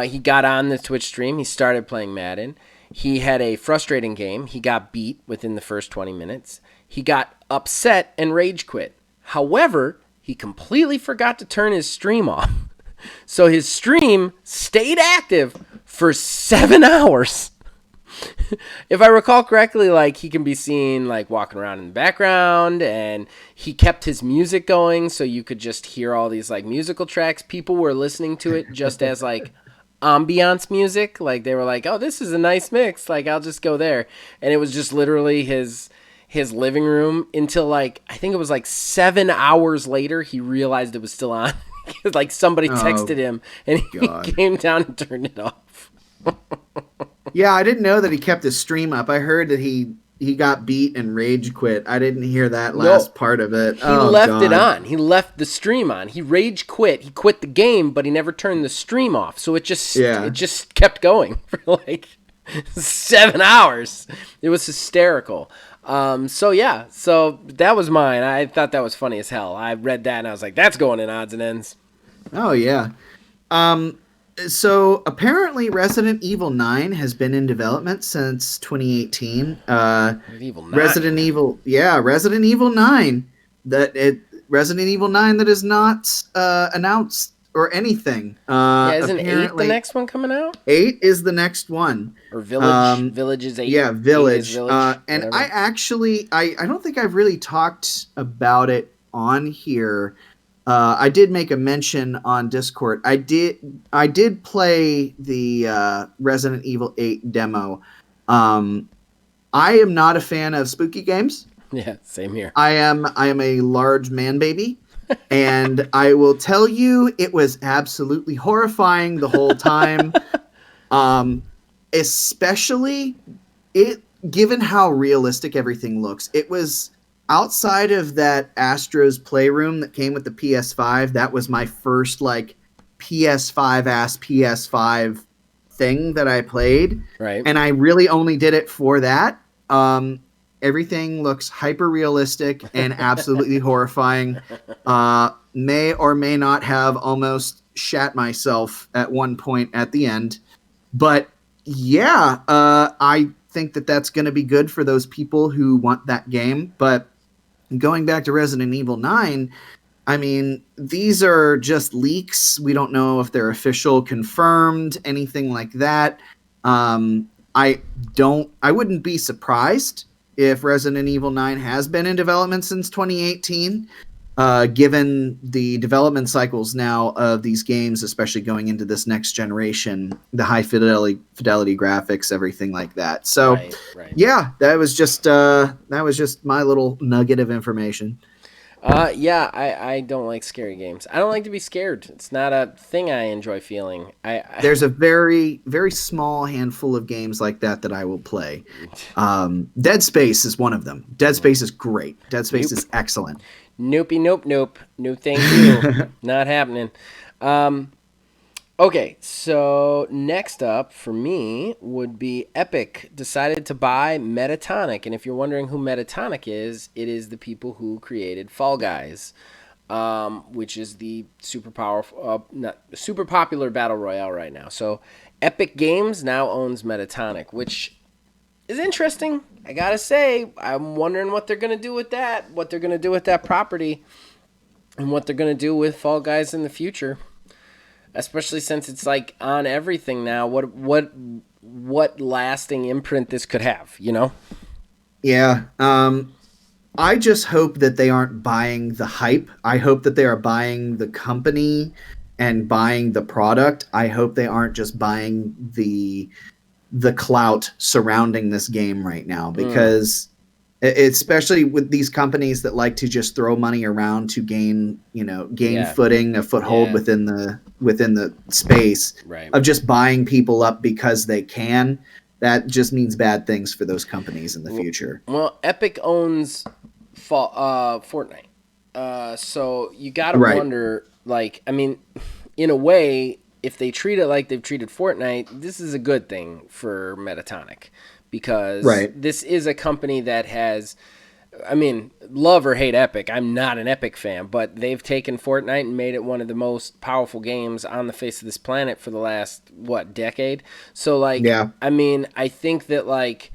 He got on the Twitch stream. He started playing Madden. He had a frustrating game. He got beat within the first 20 minutes. He got upset and rage quit. However, he completely forgot to turn his stream off. So his stream stayed active for 7 hours. If I recall correctly, like, he can be seen like walking around in the background, and he kept his music going, so you could just hear all these like musical tracks. People were listening to it just as like ambiance music. Like, they were like, oh, this is a nice mix, like, I'll just go there. And it was just literally his living room until like, I think it was like 7 hours later, he realized it was still on. Like, somebody texted him and he came down and turned it off. Yeah, I didn't know that he kept his stream up. I heard that he got beat and rage quit. I didn't hear that last part of it. He left it on. He left the stream on. He rage quit. He quit the game, but he never turned the stream off. So it just kept going for like 7 hours. It was hysterical. So that was mine. I thought that was funny as hell. I read that and I was like, that's going in odds and ends. Oh yeah. So apparently Resident Evil 9 has been in development since 2018. Resident Evil 9. Resident Evil 9 that is not announced or anything. Isn't 8 the next one coming out? 8 is the next one. Or Village. Village is 8. Yeah, Village. Village, and I don't think I've really talked about it on here. I did make a mention on Discord. I did play the Resident Evil 8 demo. I am not a fan of spooky games. Yeah, same here. I am a large man baby, and I will tell you, it was absolutely horrifying the whole time. Especially given how realistic everything looks. It was. Outside of that Astro's Playroom that came with the PS5, that was my first like PS5 thing that I played. Right. And I really only did it for that. Everything looks hyper realistic and absolutely horrifying. May or may not have almost shat myself at one point at the end. But yeah, I think that that's going to be good for those people who want that game. But going back to Resident Evil 9, I mean, these are just leaks. We don't know if they're official, confirmed, anything like that. I wouldn't be surprised if Resident Evil 9 has been in development since 2018, given the development cycles now of these games, especially going into this next generation, the high fidelity graphics, everything like that. So, right. Yeah, that was just my little nugget of information. I don't like scary games. I don't like to be scared. It's not a thing I enjoy feeling. There's a very, very small handful of games like that I will play. Dead Space is one of them. Dead Space is great. Dead Space is excellent. Nope. No thank you. Not happening. Okay, so next up for me would be Epic decided to buy Metatonic. And if you're wondering who Metatonic is, it is the people who created Fall Guys, which is the super popular battle royale right now. So Epic Games now owns Metatonic, which is interesting. I gotta say, I'm wondering what they're gonna do with that, what they're gonna do with that property, and what they're gonna do with Fall Guys in the future. Especially since it's like on everything now. What lasting imprint this could have, you know? Yeah. I just hope that they aren't buying the hype. I hope that they are buying the company and buying the product. I hope they aren't just buying the clout surrounding this game right now, because especially with these companies that like to just throw money around to gain footing, a foothold within the space of just buying people up because they can. That just means bad things for those companies in the future. Well, Epic owns Fortnite. So you gotta wonder, like, I mean, in a way, if they treat it like they've treated Fortnite, this is a good thing for Metatonic, because this is a company that has, I mean, love or hate Epic. I'm not an Epic fan, but they've taken Fortnite and made it one of the most powerful games on the face of this planet for the last, decade? So, like, I mean, I think that, like,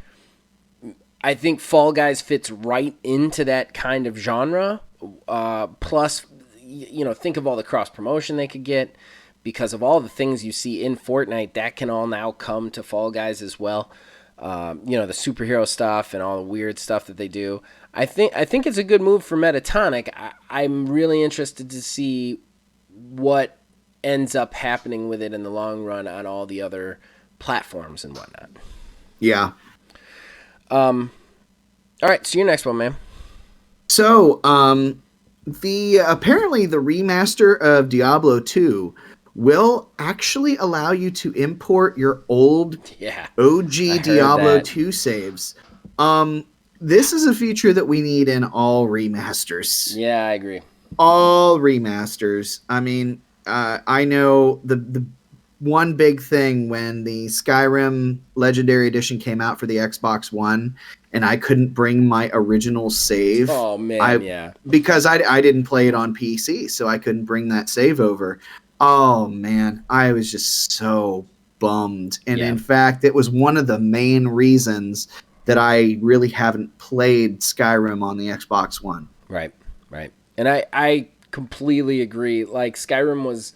I think Fall Guys fits right into that kind of genre. Plus, you know, think of all the cross-promotion they could get. Because of all the things you see in Fortnite, that can all now come to Fall Guys as well. You know, the superhero stuff and all the weird stuff that they do. I think it's a good move for Metatonic. I'm really interested to see what ends up happening with it in the long run on all the other platforms and whatnot. Yeah. All right, so your next one, man. So, apparently the remaster of Diablo 2 will actually allow you to import your old OG Diablo 2 saves. This is a feature that we need in all remasters. Yeah, I agree. All remasters. I mean, I know the one big thing when the Skyrim Legendary Edition came out for the Xbox One, and I couldn't bring my original save. Oh, man, because I didn't play it on PC, so I couldn't bring that save over. Oh, man, I was just so bummed. And in fact, it was one of the main reasons that I really haven't played Skyrim on the Xbox One. Right. And I completely agree. Like, Skyrim was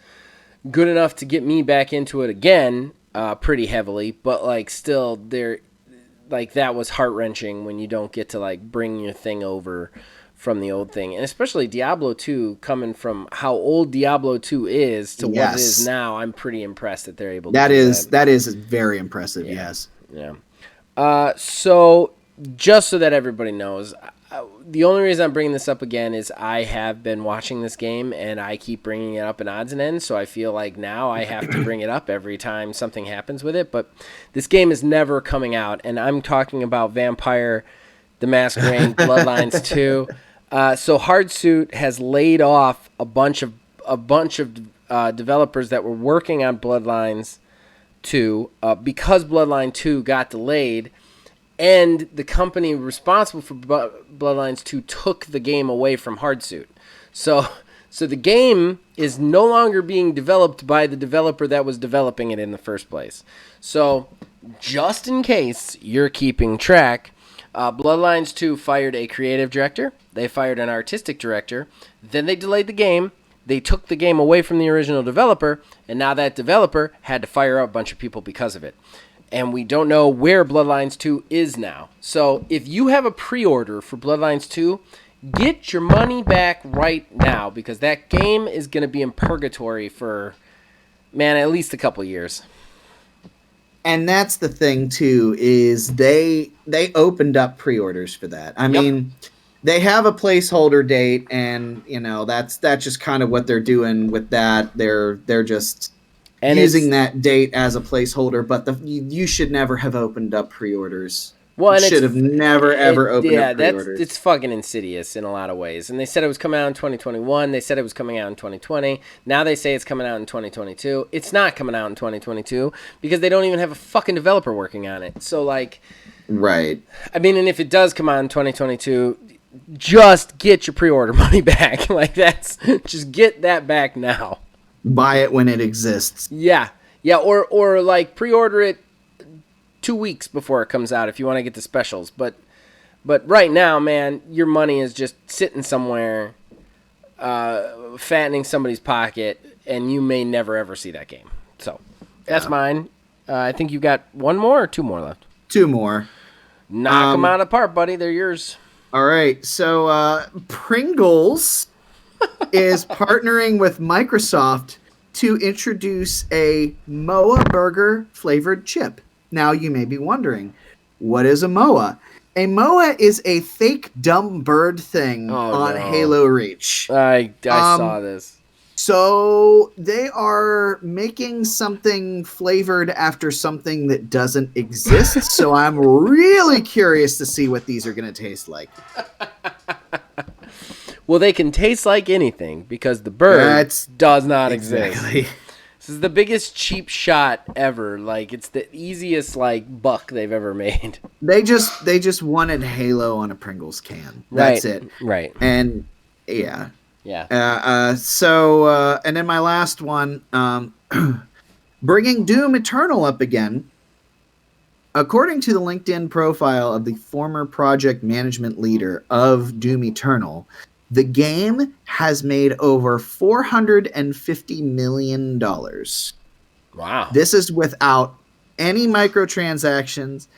good enough to get me back into it again pretty heavily, but, like, still, that was heart-wrenching when you don't get to, like, bring your thing over from the old thing. And especially Diablo 2, coming from how old Diablo 2 is to what it is now, I'm pretty impressed that they're able to do that. That is very impressive, yes. Yeah. So, just so that everybody knows, the only reason I'm bringing this up again is I have been watching this game, and I keep bringing it up in odds and ends, so I feel like now I have to bring it up every time something happens with it. But this game is never coming out, and I'm talking about Vampire the Masquerade Bloodlines 2. So Hardsuit has laid off a bunch of developers that were working on Bloodlines 2 because Bloodline 2 got delayed, and the company responsible for Bloodlines 2 took the game away from Hardsuit. So the game is no longer being developed by the developer that was developing it in the first place. So just in case you're keeping track, Bloodlines 2 fired a creative director. They fired an artistic director. Then they delayed the game. They took the game away from the original developer, and now that developer had to fire up a bunch of people because of it. And we don't know where Bloodlines 2 is now. So if you have a pre-order for Bloodlines 2, get your money back right now, because that game is going to be in purgatory for, man, at least a couple years. And that's the thing too, is they opened up pre-orders for that. I mean, they have a placeholder date, and you know that's just kind of what they're doing with that. They're just using that date as a placeholder, but you should never have opened up pre-orders. Well, you should have never ever opened up pre-orders. It's fucking insidious in a lot of ways. And they said it was coming out in 2021. They said it was coming out in 2020. Now they say it's coming out in 2022. It's not coming out in 2022 because they don't even have a fucking developer working on it. So, like... Right. I mean, and if it does come out in 2022, just get your pre-order money back. Like, just get that back now. Buy it when it exists. Yeah. Yeah, or like, pre-order it 2 weeks before it comes out if you want to get the specials. But right now, man, your money is just sitting somewhere, fattening somebody's pocket, and you may never ever see that game. So that's mine. I think you got one more or two more left. Two more. Knock them out apart, buddy. They're yours. All right. So Pringles is partnering with Microsoft to introduce a Moa burger flavored chip. Now you may be wondering, what is a MOA? A MOA is a fake dumb bird thing on Halo Reach. I saw this. So they are making something flavored after something that doesn't exist. So I'm really curious to see what these are going to taste like. Well, they can taste like anything because the bird does not exactly. exist. This is the biggest cheap shot ever. Like, it's the easiest like buck they've ever made. They just wanted Halo on a Pringles can. That's it. Right. And yeah. Yeah. So and then my last one, bringing Doom Eternal up again. According to the LinkedIn profile of the former project management leader of Doom Eternal, the game has made over $450 million. Wow. This is without any microtransactions,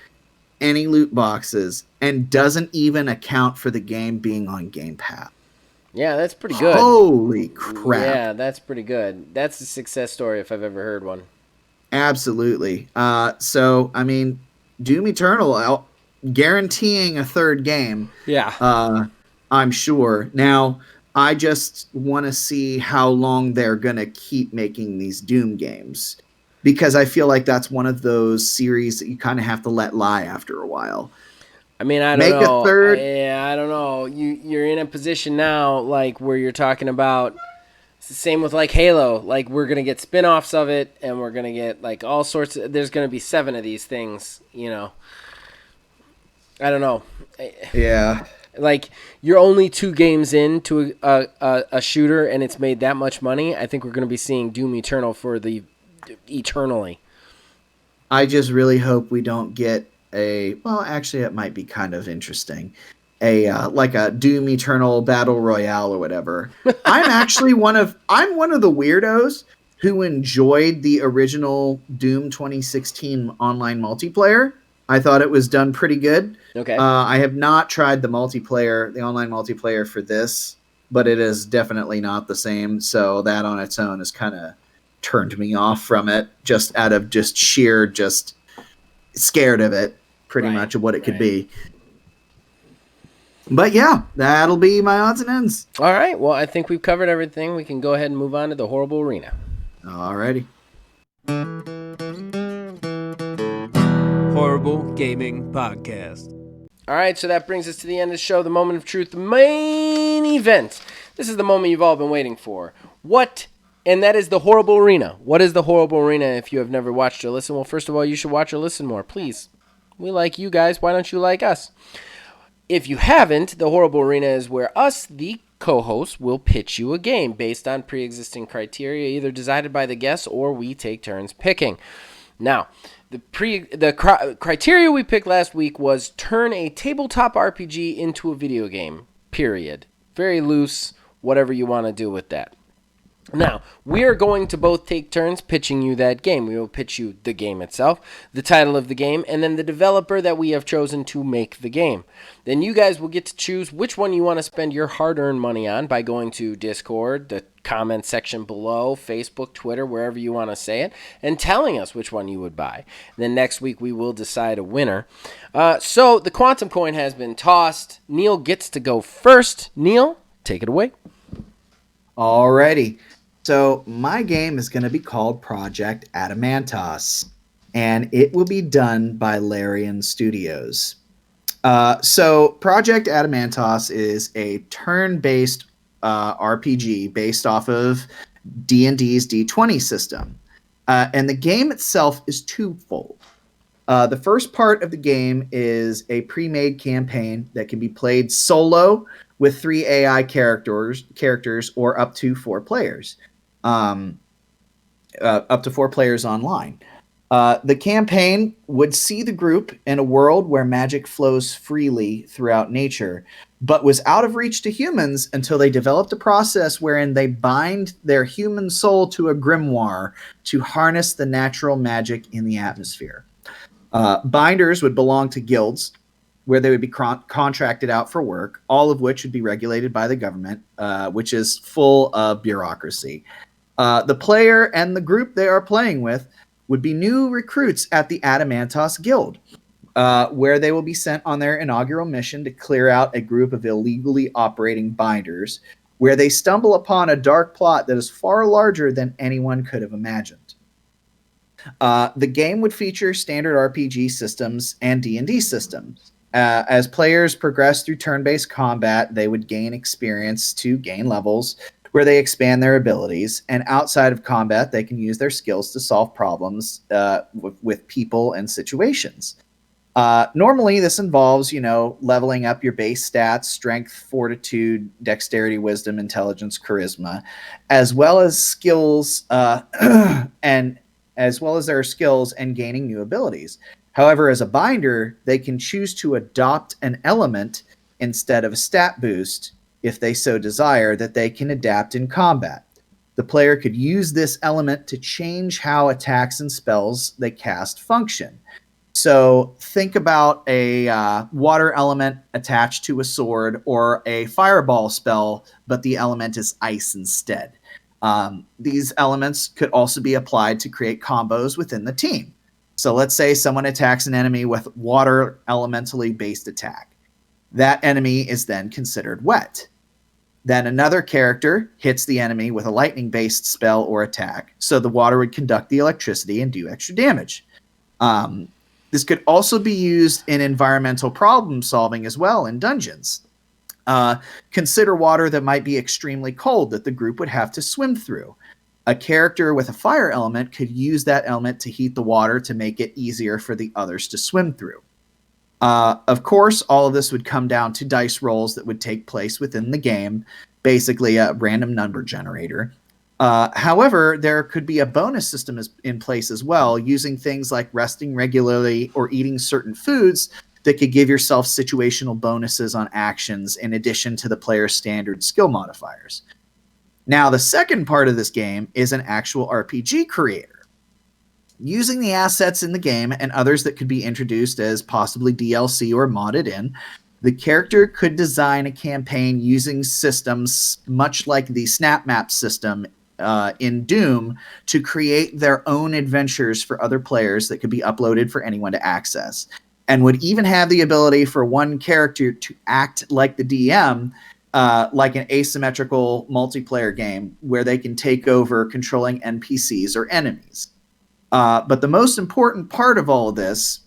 any loot boxes, and doesn't even account for the game being on Game Pass. Yeah, that's pretty good. Holy crap. Yeah, that's pretty good. That's a success story if I've ever heard one. Absolutely. So, I mean, Doom Eternal guaranteeing a third game. Yeah. I'm sure. Now, I just want to see how long they're going to keep making these Doom games, because I feel like that's one of those series that you kind of have to let lie after a while. I mean, I don't know. I don't know. You're in a position now, like, where you're talking about. It's the same with like Halo. Like, we're gonna get spin-offs of it, and we're gonna get like all sorts of. There's gonna be 7 of these things. You know. I don't know. Yeah. Like, you're only 2 games into a shooter, and it's made that much money. I think we're gonna be seeing Doom Eternal for the eternally. I just really hope we don't get well, actually, it might be kind of interesting. Like a Doom Eternal Battle Royale or whatever. I'm one of the weirdos who enjoyed the original Doom 2016 online multiplayer. I thought it was done pretty good. Okay. I have not tried the online multiplayer for this, but it is definitely not the same. So that on its own has kind of turned me off from it, just out of sheer scared of it, pretty much, of what it could be. But yeah, that'll be my odds and ends. All right. Well, I think we've covered everything. We can go ahead and move on to the horrible arena. Alrighty. Horrible Gaming Podcast. All right, so that brings us to the end of the show, the moment of truth, the main event. This is the moment you've all been waiting for. And that is the horrible arena. What is the horrible arena if you have never watched or listened? Well, first of all, you should watch or listen more, please. We like you guys. Why don't you like us? If you haven't, the horrible arena is where us, the co-hosts, will pitch you a game based on pre-existing criteria, either decided by the guests or we take turns picking. Now, the criteria we picked last week was turn a tabletop RPG into a video game, period. Very loose, whatever you want to do with that. Now, we are going to both take turns pitching you that game. We will pitch you the game itself, the title of the game, and then the developer that we have chosen to make the game. Then you guys will get to choose which one you want to spend your hard-earned money on by going to Discord, the comment section below, Facebook, Twitter, wherever you want to say it, and telling us which one you would buy. Then next week we will decide a winner. So the Quantum Coin has been tossed. Neil gets to go first. Neil, take it away. Alrighty. So my game is going to be called Project Adamantos, and it will be done by Larian Studios. So Project Adamantos is a turn-based RPG based off of D&D's D20 system. And the game itself is twofold. The first part of the game is a pre-made campaign that can be played solo with 3 AI characters or up to 4 players. Up to 4 players online. The campaign would see the group in a world where magic flows freely throughout nature, but was out of reach to humans until they developed a process wherein they bind their human soul to a grimoire to harness the natural magic in the atmosphere. Binders would belong to guilds, where they would be contracted out for work, all of which would be regulated by the government, which is full of bureaucracy. The player and the group they are playing with would be new recruits at the Adamantos Guild, where they will be sent on their inaugural mission to clear out a group of illegally operating binders, where they stumble upon a dark plot that is far larger than anyone could have imagined. The game would feature standard RPG systems and D&D systems. As players progress through turn-based combat, they would gain experience to gain levels where they expand their abilities. And outside of combat, they can use their skills to solve problems with people and situations. Normally, this involves, leveling up your base stats, strength, fortitude, dexterity, wisdom, intelligence, charisma, as well as skills, and as well as their skills and gaining new abilities. However, as a binder, they can choose to adopt an element instead of a stat boost if they so desire that they can adapt in combat. The player could use this element to change how attacks and spells they cast function. So think about a water element attached to a sword or a fireball spell, but the element is ice instead. These elements could also be applied to create combos within the team. So let's say someone attacks an enemy with water elementally based attack. That enemy is then considered wet. Then another character hits the enemy with a lightning based spell or attack. So the water would conduct the electricity and do extra damage. This could also be used in environmental problem solving as well in dungeons. Consider water that might be extremely cold that the group would have to swim through. A character with a fire element could use that element to heat the water to make it easier for the others to swim through. Of course, all of this would come down to dice rolls that would take place within the game, basically a random number generator. However, there could be a bonus system in place as well, using things like resting regularly or eating certain foods that could give yourself situational bonuses on actions in addition to the player's standard skill modifiers. Now, the second part of this game is an actual RPG creator. Using the assets in the game and others that could be introduced as possibly DLC or modded in, the character could design a campaign using systems much like the Snap Map system in Doom to create their own adventures for other players that could be uploaded for anyone to access, and would even have the ability for one character to act like the DM, like an asymmetrical multiplayer game where they can take over controlling NPCs or enemies. But the most important part of all of this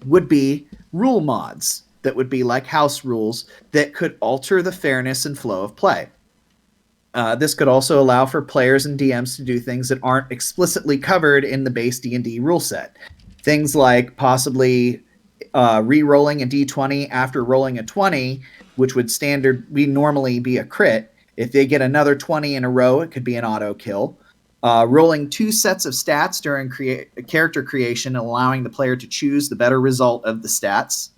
would be rule mods that would be like house rules that could alter the fairness and flow of play. This could also allow for players and DMs to do things that aren't explicitly covered in the base D&D rule set. Things like possibly re-rolling a d20 after rolling a 20, which would normally be a crit. If they get another 20 in a row, it could be an auto kill. Rolling two sets of stats during character creation, allowing the player to choose the better result of the stats.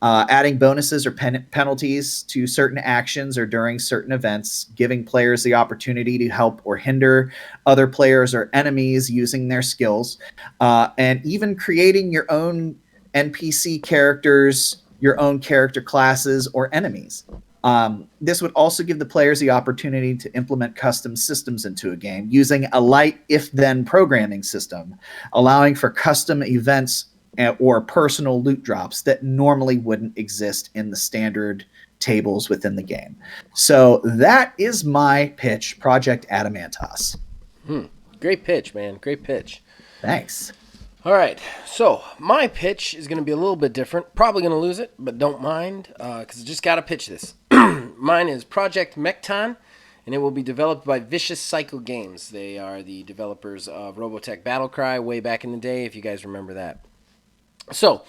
Adding bonuses or penalties to certain actions or during certain events, giving players the opportunity to help or hinder other players or enemies using their skills, and even creating your own NPC characters, your own character classes, or enemies. This would also give the players the opportunity to implement custom systems into a game using a light if-then programming system, allowing for custom events or personal loot drops that normally wouldn't exist in the standard tables within the game. So that is my pitch, Project Adamantos. Great pitch, man. Great pitch. Thanks. All right, so my pitch is going to be a little bit different. Probably going to lose it, but don't mind, because I just got to pitch this. Mine is Project Mekton, and it will be developed by Vicious Cycle Games. They are the developers of Robotech Battlecry way back in the day, if you guys remember that. So,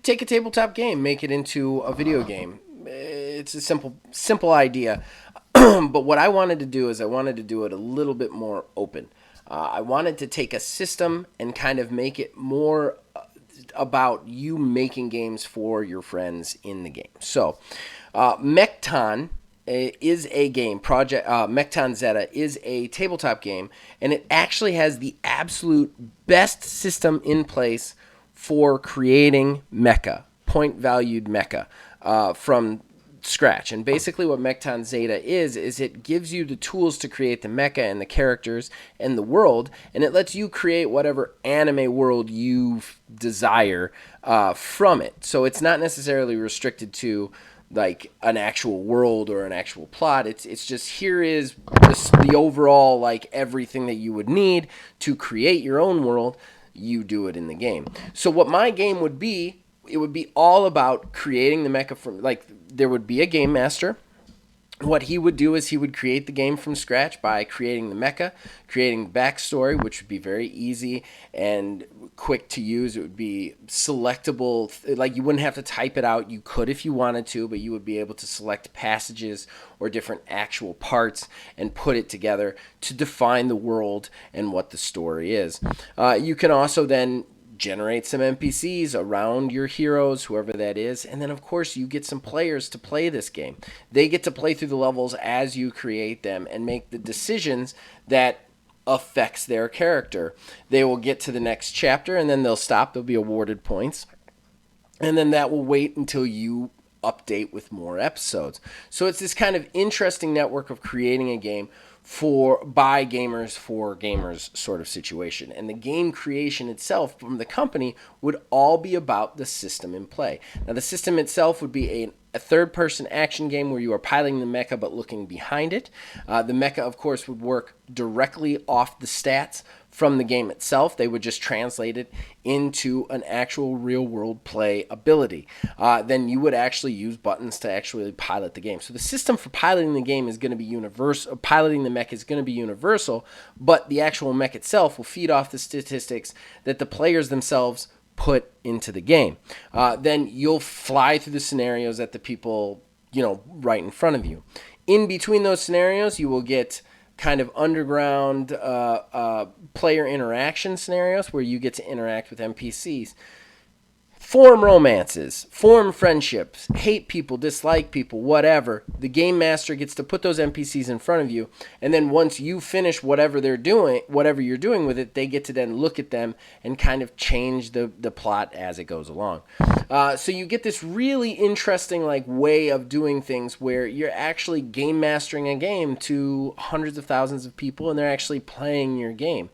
take a tabletop game, make it into a video game. It's a simple idea, but what I wanted to do is I wanted to do it a little bit more open. I wanted to take a system and kind of make it more about you making games for your friends in the game. So, Mekton is a game. Project Mekton Zeta is a tabletop game, and it actually has the absolute best system in place for creating mecha, point-valued mecha, from scratch. And basically what Mekton Zeta is it gives you the tools to create the mecha and the characters and the world, and it lets you create whatever anime world you desire from it. So it's not necessarily restricted to like an actual world or an actual plot. It's just here is the overall like everything that you would need to create your own world. You do it in the game. So what my game would be it would be all about creating the mecha from, like, there would be a game master. What he would do is he would create the game from scratch by creating the mecha, creating the backstory, which would be very easy and quick to use. It would be selectable. Like, you wouldn't have to type it out. You could if you wanted to, but you would be able to select passages or different actual parts and put it together to define the world and what the story is. You can also then generate some NPCs around your heroes, whoever that is, and then of course you get some players to play this game. They get to play through the levels as you create them and make the decisions that affects their character. They will get to the next chapter and then they'll stop. They'll be awarded points, and then that will wait until you update with more episodes. So it's this kind of interesting network of creating a game by gamers for gamers sort of situation. And the game creation itself from the company would all be about the system in play. Now, the system itself would be a third-person action game where you are piloting the mecha but looking behind it. The mecha, of course, would work directly off the stats from the game itself. They would just translate it into an actual real-world play ability. Then you would actually use buttons to actually pilot the game. So the system for piloting the game is going to be universal. Piloting the mech is going to be universal, but the actual mech itself will feed off the statistics that the players themselves put into the game. Then you'll fly through the scenarios that the people, right in front of you. In between those scenarios, you will get kind of underground player interaction scenarios where you get to interact with NPCs. Form romances, form friendships, hate people, dislike people, whatever. The game master gets to put those NPCs in front of you, and then once you finish whatever you're doing with it, they get to then look at them and kind of change the plot as it goes along. So you get this really interesting way of doing things where you're actually game mastering a game to hundreds of thousands of people, and they're actually playing your game.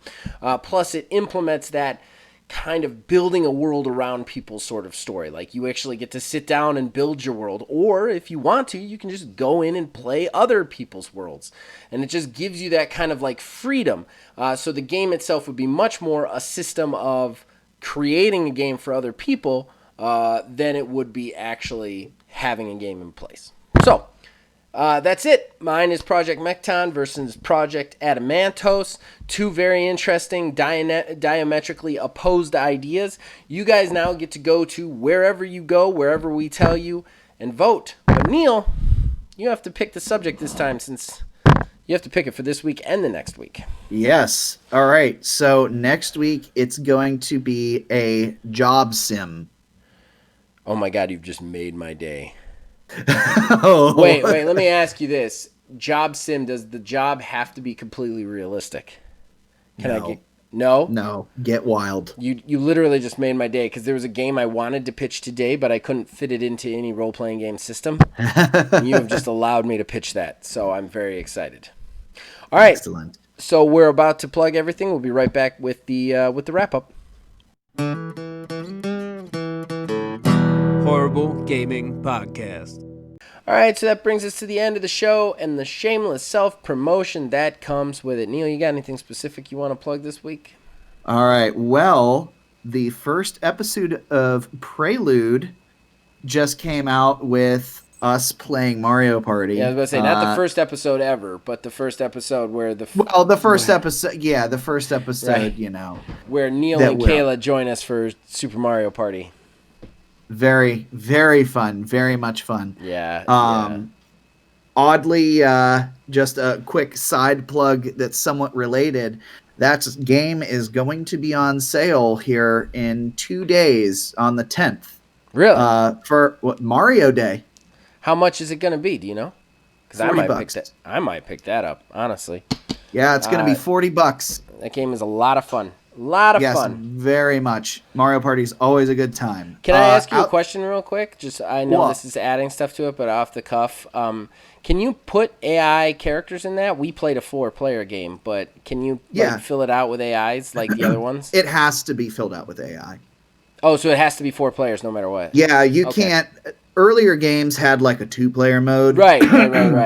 Plus, it implements that kind of building a world around people's sort of story. Like, you actually get to sit down and build your world, or if you want to, you can just go in and play other people's worlds, and it just gives you that kind of freedom. So the game itself would be much more a system of creating a game for other people than it would be actually having a game in place. So that's it. Mine is Project Mekton versus Project Adamantos. Two very interesting, diametrically opposed ideas. You guys now get to go to wherever you go, wherever we tell you, and vote. But Neil, you have to pick the subject this time, since you have to pick it for this week and the next week. Yes. All right. So next week, it's going to be a job sim. Oh my God, you've just made my day. Oh. Wait, let me ask you this. Job sim, does the job have to be completely realistic? No, get wild. You literally just made my day, because there was a game I wanted to pitch today, but I couldn't fit it into any role-playing game system. And you have just allowed me to pitch that, so I'm very excited. All right. Excellent. So we're about to plug everything. We'll be right back with the wrap-up. Horrible Gaming Podcast. All right, so that brings us to the end of the show and the shameless self-promotion that comes with it. Neil, you got anything specific you want to plug this week? All right. Well, the first episode of Prelude just came out with us playing Mario Party. Yeah, I was going to say, not the first episode ever, but the first episode where the first episode, right. Where Neil and Kayla join us for Super Mario Party. Very, very fun. Very much fun. Yeah. Oddly, just a quick side plug that's somewhat related. That game is going to be on sale here in 2 days on the 10th. Really? For Mario Day. How much is it going to be? Do you know? Because I might pick that up, honestly. Yeah, it's going to be $40. That game is a lot of fun. Fun. Yes, very much. Mario Party is always a good time. Can I ask you a question real quick? I know this is adding stuff to it, but off the cuff. Can you put AI characters in that? We played a 4-player game, but can you fill it out with AIs like the other ones? It has to be filled out with AI. Oh, so it has to be 4 players no matter what. Yeah, you can't. Earlier games had a 2-player mode. Right.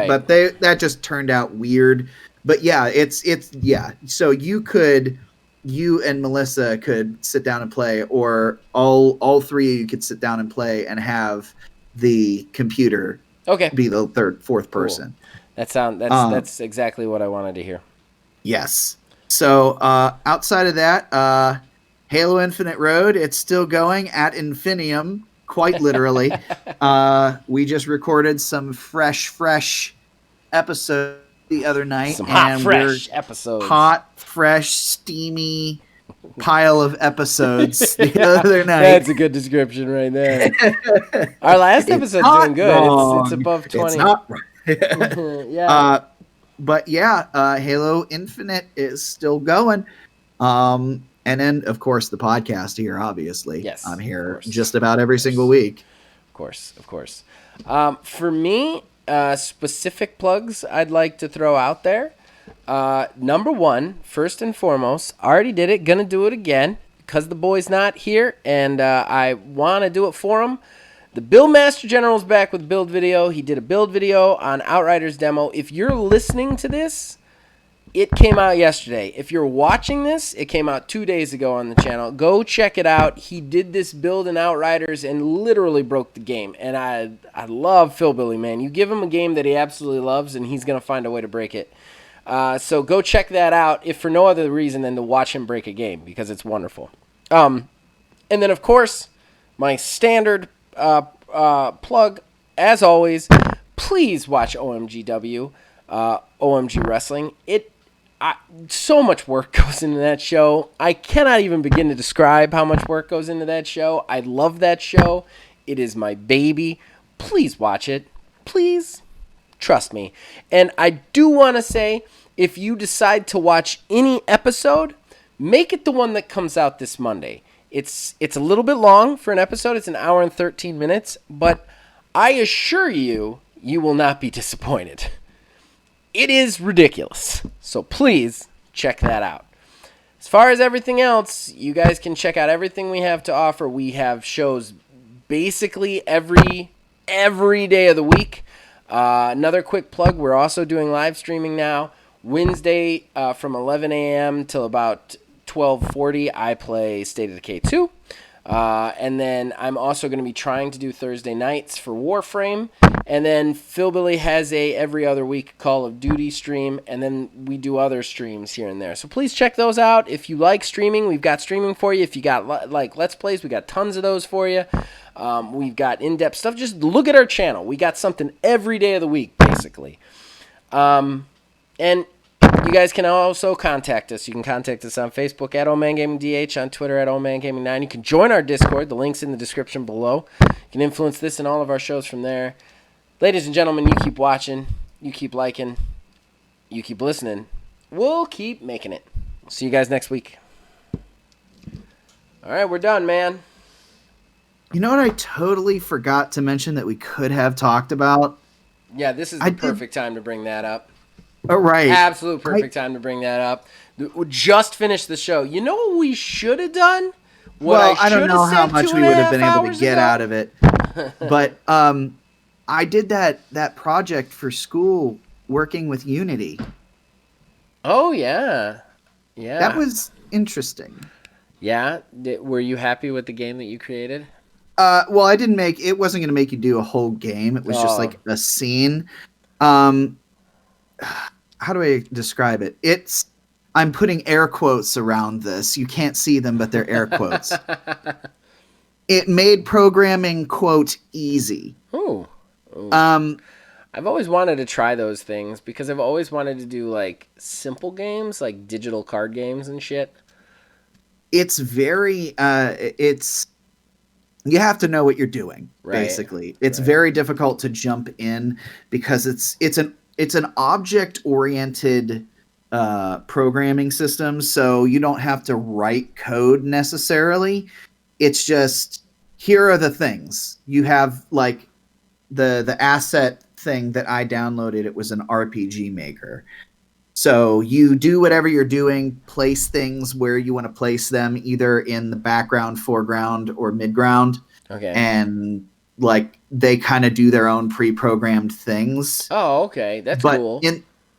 But that just turned out weird. But yeah, it's. So you could you and Melissa could sit down and play, or all three of you could sit down and play and have the computer be the fourth person. That's exactly what I wanted to hear. Yes. So outside of that, Halo Infinite Road, it's still going at infinium, quite literally. We just recorded some fresh episodes the other night. Some hot, fresh episodes. Hot, fresh, steamy pile of episodes the other night. That's a good description right there. Our last episode's doing good. It's above 20. It's not right. Yeah. But yeah, Halo Infinite is still going. And then, of course, the podcast here, obviously. Yes. I'm here just about every single week. Of course. For me, specific plugs I'd like to throw out there. Number one, first and foremost, already did it, gonna do it again because the boy's not here, and I want to do it for him. The Build Master General's back with build video. He did a build video on Outriders demo. If you're listening to this, it came out yesterday. If you're watching this, it came out 2 days ago on the channel. Go check it out. He did this build in Outriders and literally broke the game. And I love Philbilly, man. You give him a game that he absolutely loves, and he's going to find a way to break it. So go check that out, if for no other reason than to watch him break a game, because it's wonderful. And then, of course, my standard plug, as always, please watch OMGW, OMG Wrestling. So much work goes into that show. I cannot even begin to describe how much work goes into that show. I love that show. It is my baby. Please watch it. Please. Trust me. And I do want to say, if you decide to watch any episode, make it the one that comes out this Monday. It's a little bit long for an episode. It's an hour and 13 minutes. But I assure you, you will not be disappointed. It is ridiculous. So please check that out. As far as everything else, you guys can check out everything we have to offer. We have shows basically every day of the week. Another quick plug, we're also doing live streaming now. Wednesday from 11 a.m. till about 12:40, I play State of Decay 2. And then I'm also going to be trying to do Thursday nights for Warframe. And then Philbilly has a every other week Call of Duty stream. And then we do other streams here and there. So please check those out. If you like streaming, we've got streaming for you. If you got like Let's Plays, we got tons of those for you. We've got in-depth stuff. Just look at our channel. We got something every day of the week, basically. And you guys can also contact us. You can contact us on Facebook at OldManGamingDH, on Twitter at OldManGaming9. You can join our Discord. The link's in the description below. You can influence this and all of our shows from there. Ladies and gentlemen, you keep watching. You keep liking. You keep listening. We'll keep making it. See you guys next week. All right, we're done, man. You know what I totally forgot to mention that we could have talked about? Yeah, this is the perfect time to bring that up. Oh, right. Absolute perfect time to bring that up. We just finished the show. You know what we should have done? I don't know how much we would have been able to get out of it. But I did that project for school working with Unity. Oh, yeah. Yeah. That was interesting. Yeah? Were you happy with the game that you created? Well, it wasn't going to make you do a whole game. It was just like a scene. How do I describe it? I'm putting air quotes around this. You can't see them, but they're air quotes. It made programming, quote, easy. Ooh. I've always wanted to try those things because I've always wanted to do like simple games, like digital card games and shit. It's very, you have to know what you're doing, basically. It's very difficult to jump in because it's an object-oriented programming system, so you don't have to write code necessarily. It's just, here are the things. You have, like, the asset thing that I downloaded. It was an RPG maker. So you do whatever you're doing, place things where you want to place them, either in the background, foreground, or midground. Okay. And like they kind of do their own pre-programmed things. Oh, okay. That's cool.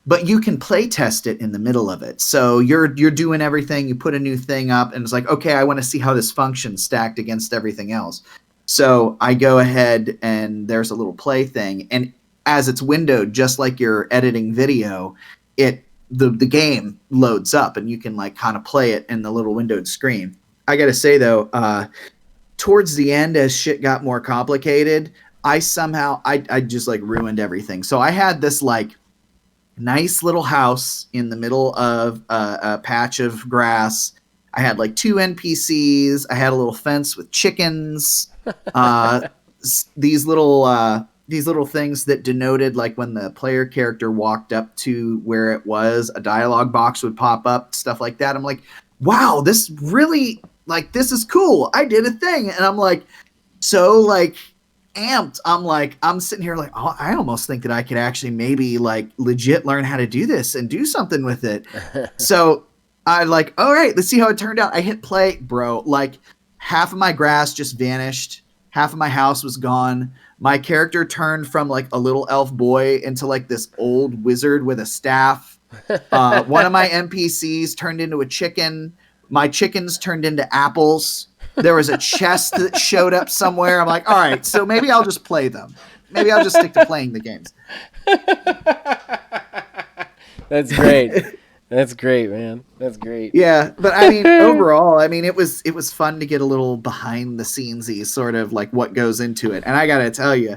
but you can play test it in the middle of it. So you're doing everything, you put a new thing up, and it's like, okay, I want to see how this functions stacked against everything else. So I go ahead and there's a little play thing, and as it's windowed, just like you're editing video, the game loads up, and you can like kind of play it in the little windowed screen. I gotta say though, towards the end, as shit got more complicated, I just like ruined everything. So I had this like nice little house in the middle of a patch of grass. I had like 2 NPCs. I had a little fence with chickens. These little things that denoted like when the player character walked up to where it was, a dialogue box would pop up, stuff like that. I'm like, wow, this really like this is cool. I did a thing, and I'm like so like amped. I'm sitting here like, oh, I almost think that I could actually maybe like legit learn how to do this and do something with it. So I like, all right, let's see how it turned out. I hit play, bro. Like half of my grass just vanished. Half of my house was gone. My character turned from like a little elf boy into like this old wizard with a staff. One of my NPCs turned into a chicken. My chickens turned into apples. There was a chest that showed up somewhere. I'm like, all right, so maybe I'll just play them. Maybe I'll just stick to playing the games. That's great. That's great, man. That's great. Yeah, but I mean, overall, I mean, it was fun to get a little behind the scenesy sort of like what goes into it. And I gotta tell you,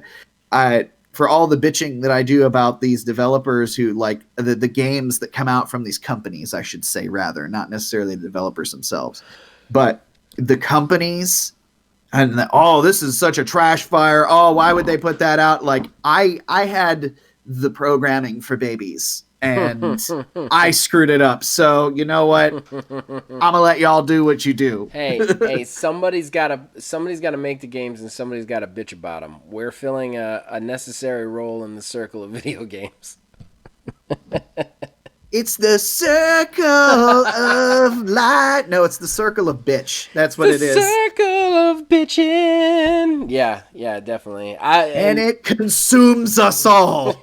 for all the bitching that I do about these developers who like the games that come out from these companies, I should say rather, not necessarily the developers themselves, but the companies and this is such a trash fire. Oh, why would they put that out? Like I had the programming for babies and I screwed it up. So you know what? I'm gonna let y'all do what you do. Hey, somebody's gotta make the games and somebody's gotta bitch about them. We're filling a necessary role in the circle of video games. It's the circle of light. No, it's the circle of bitch. That's what it is. The circle of bitchin'. Yeah, definitely. And it consumes us all.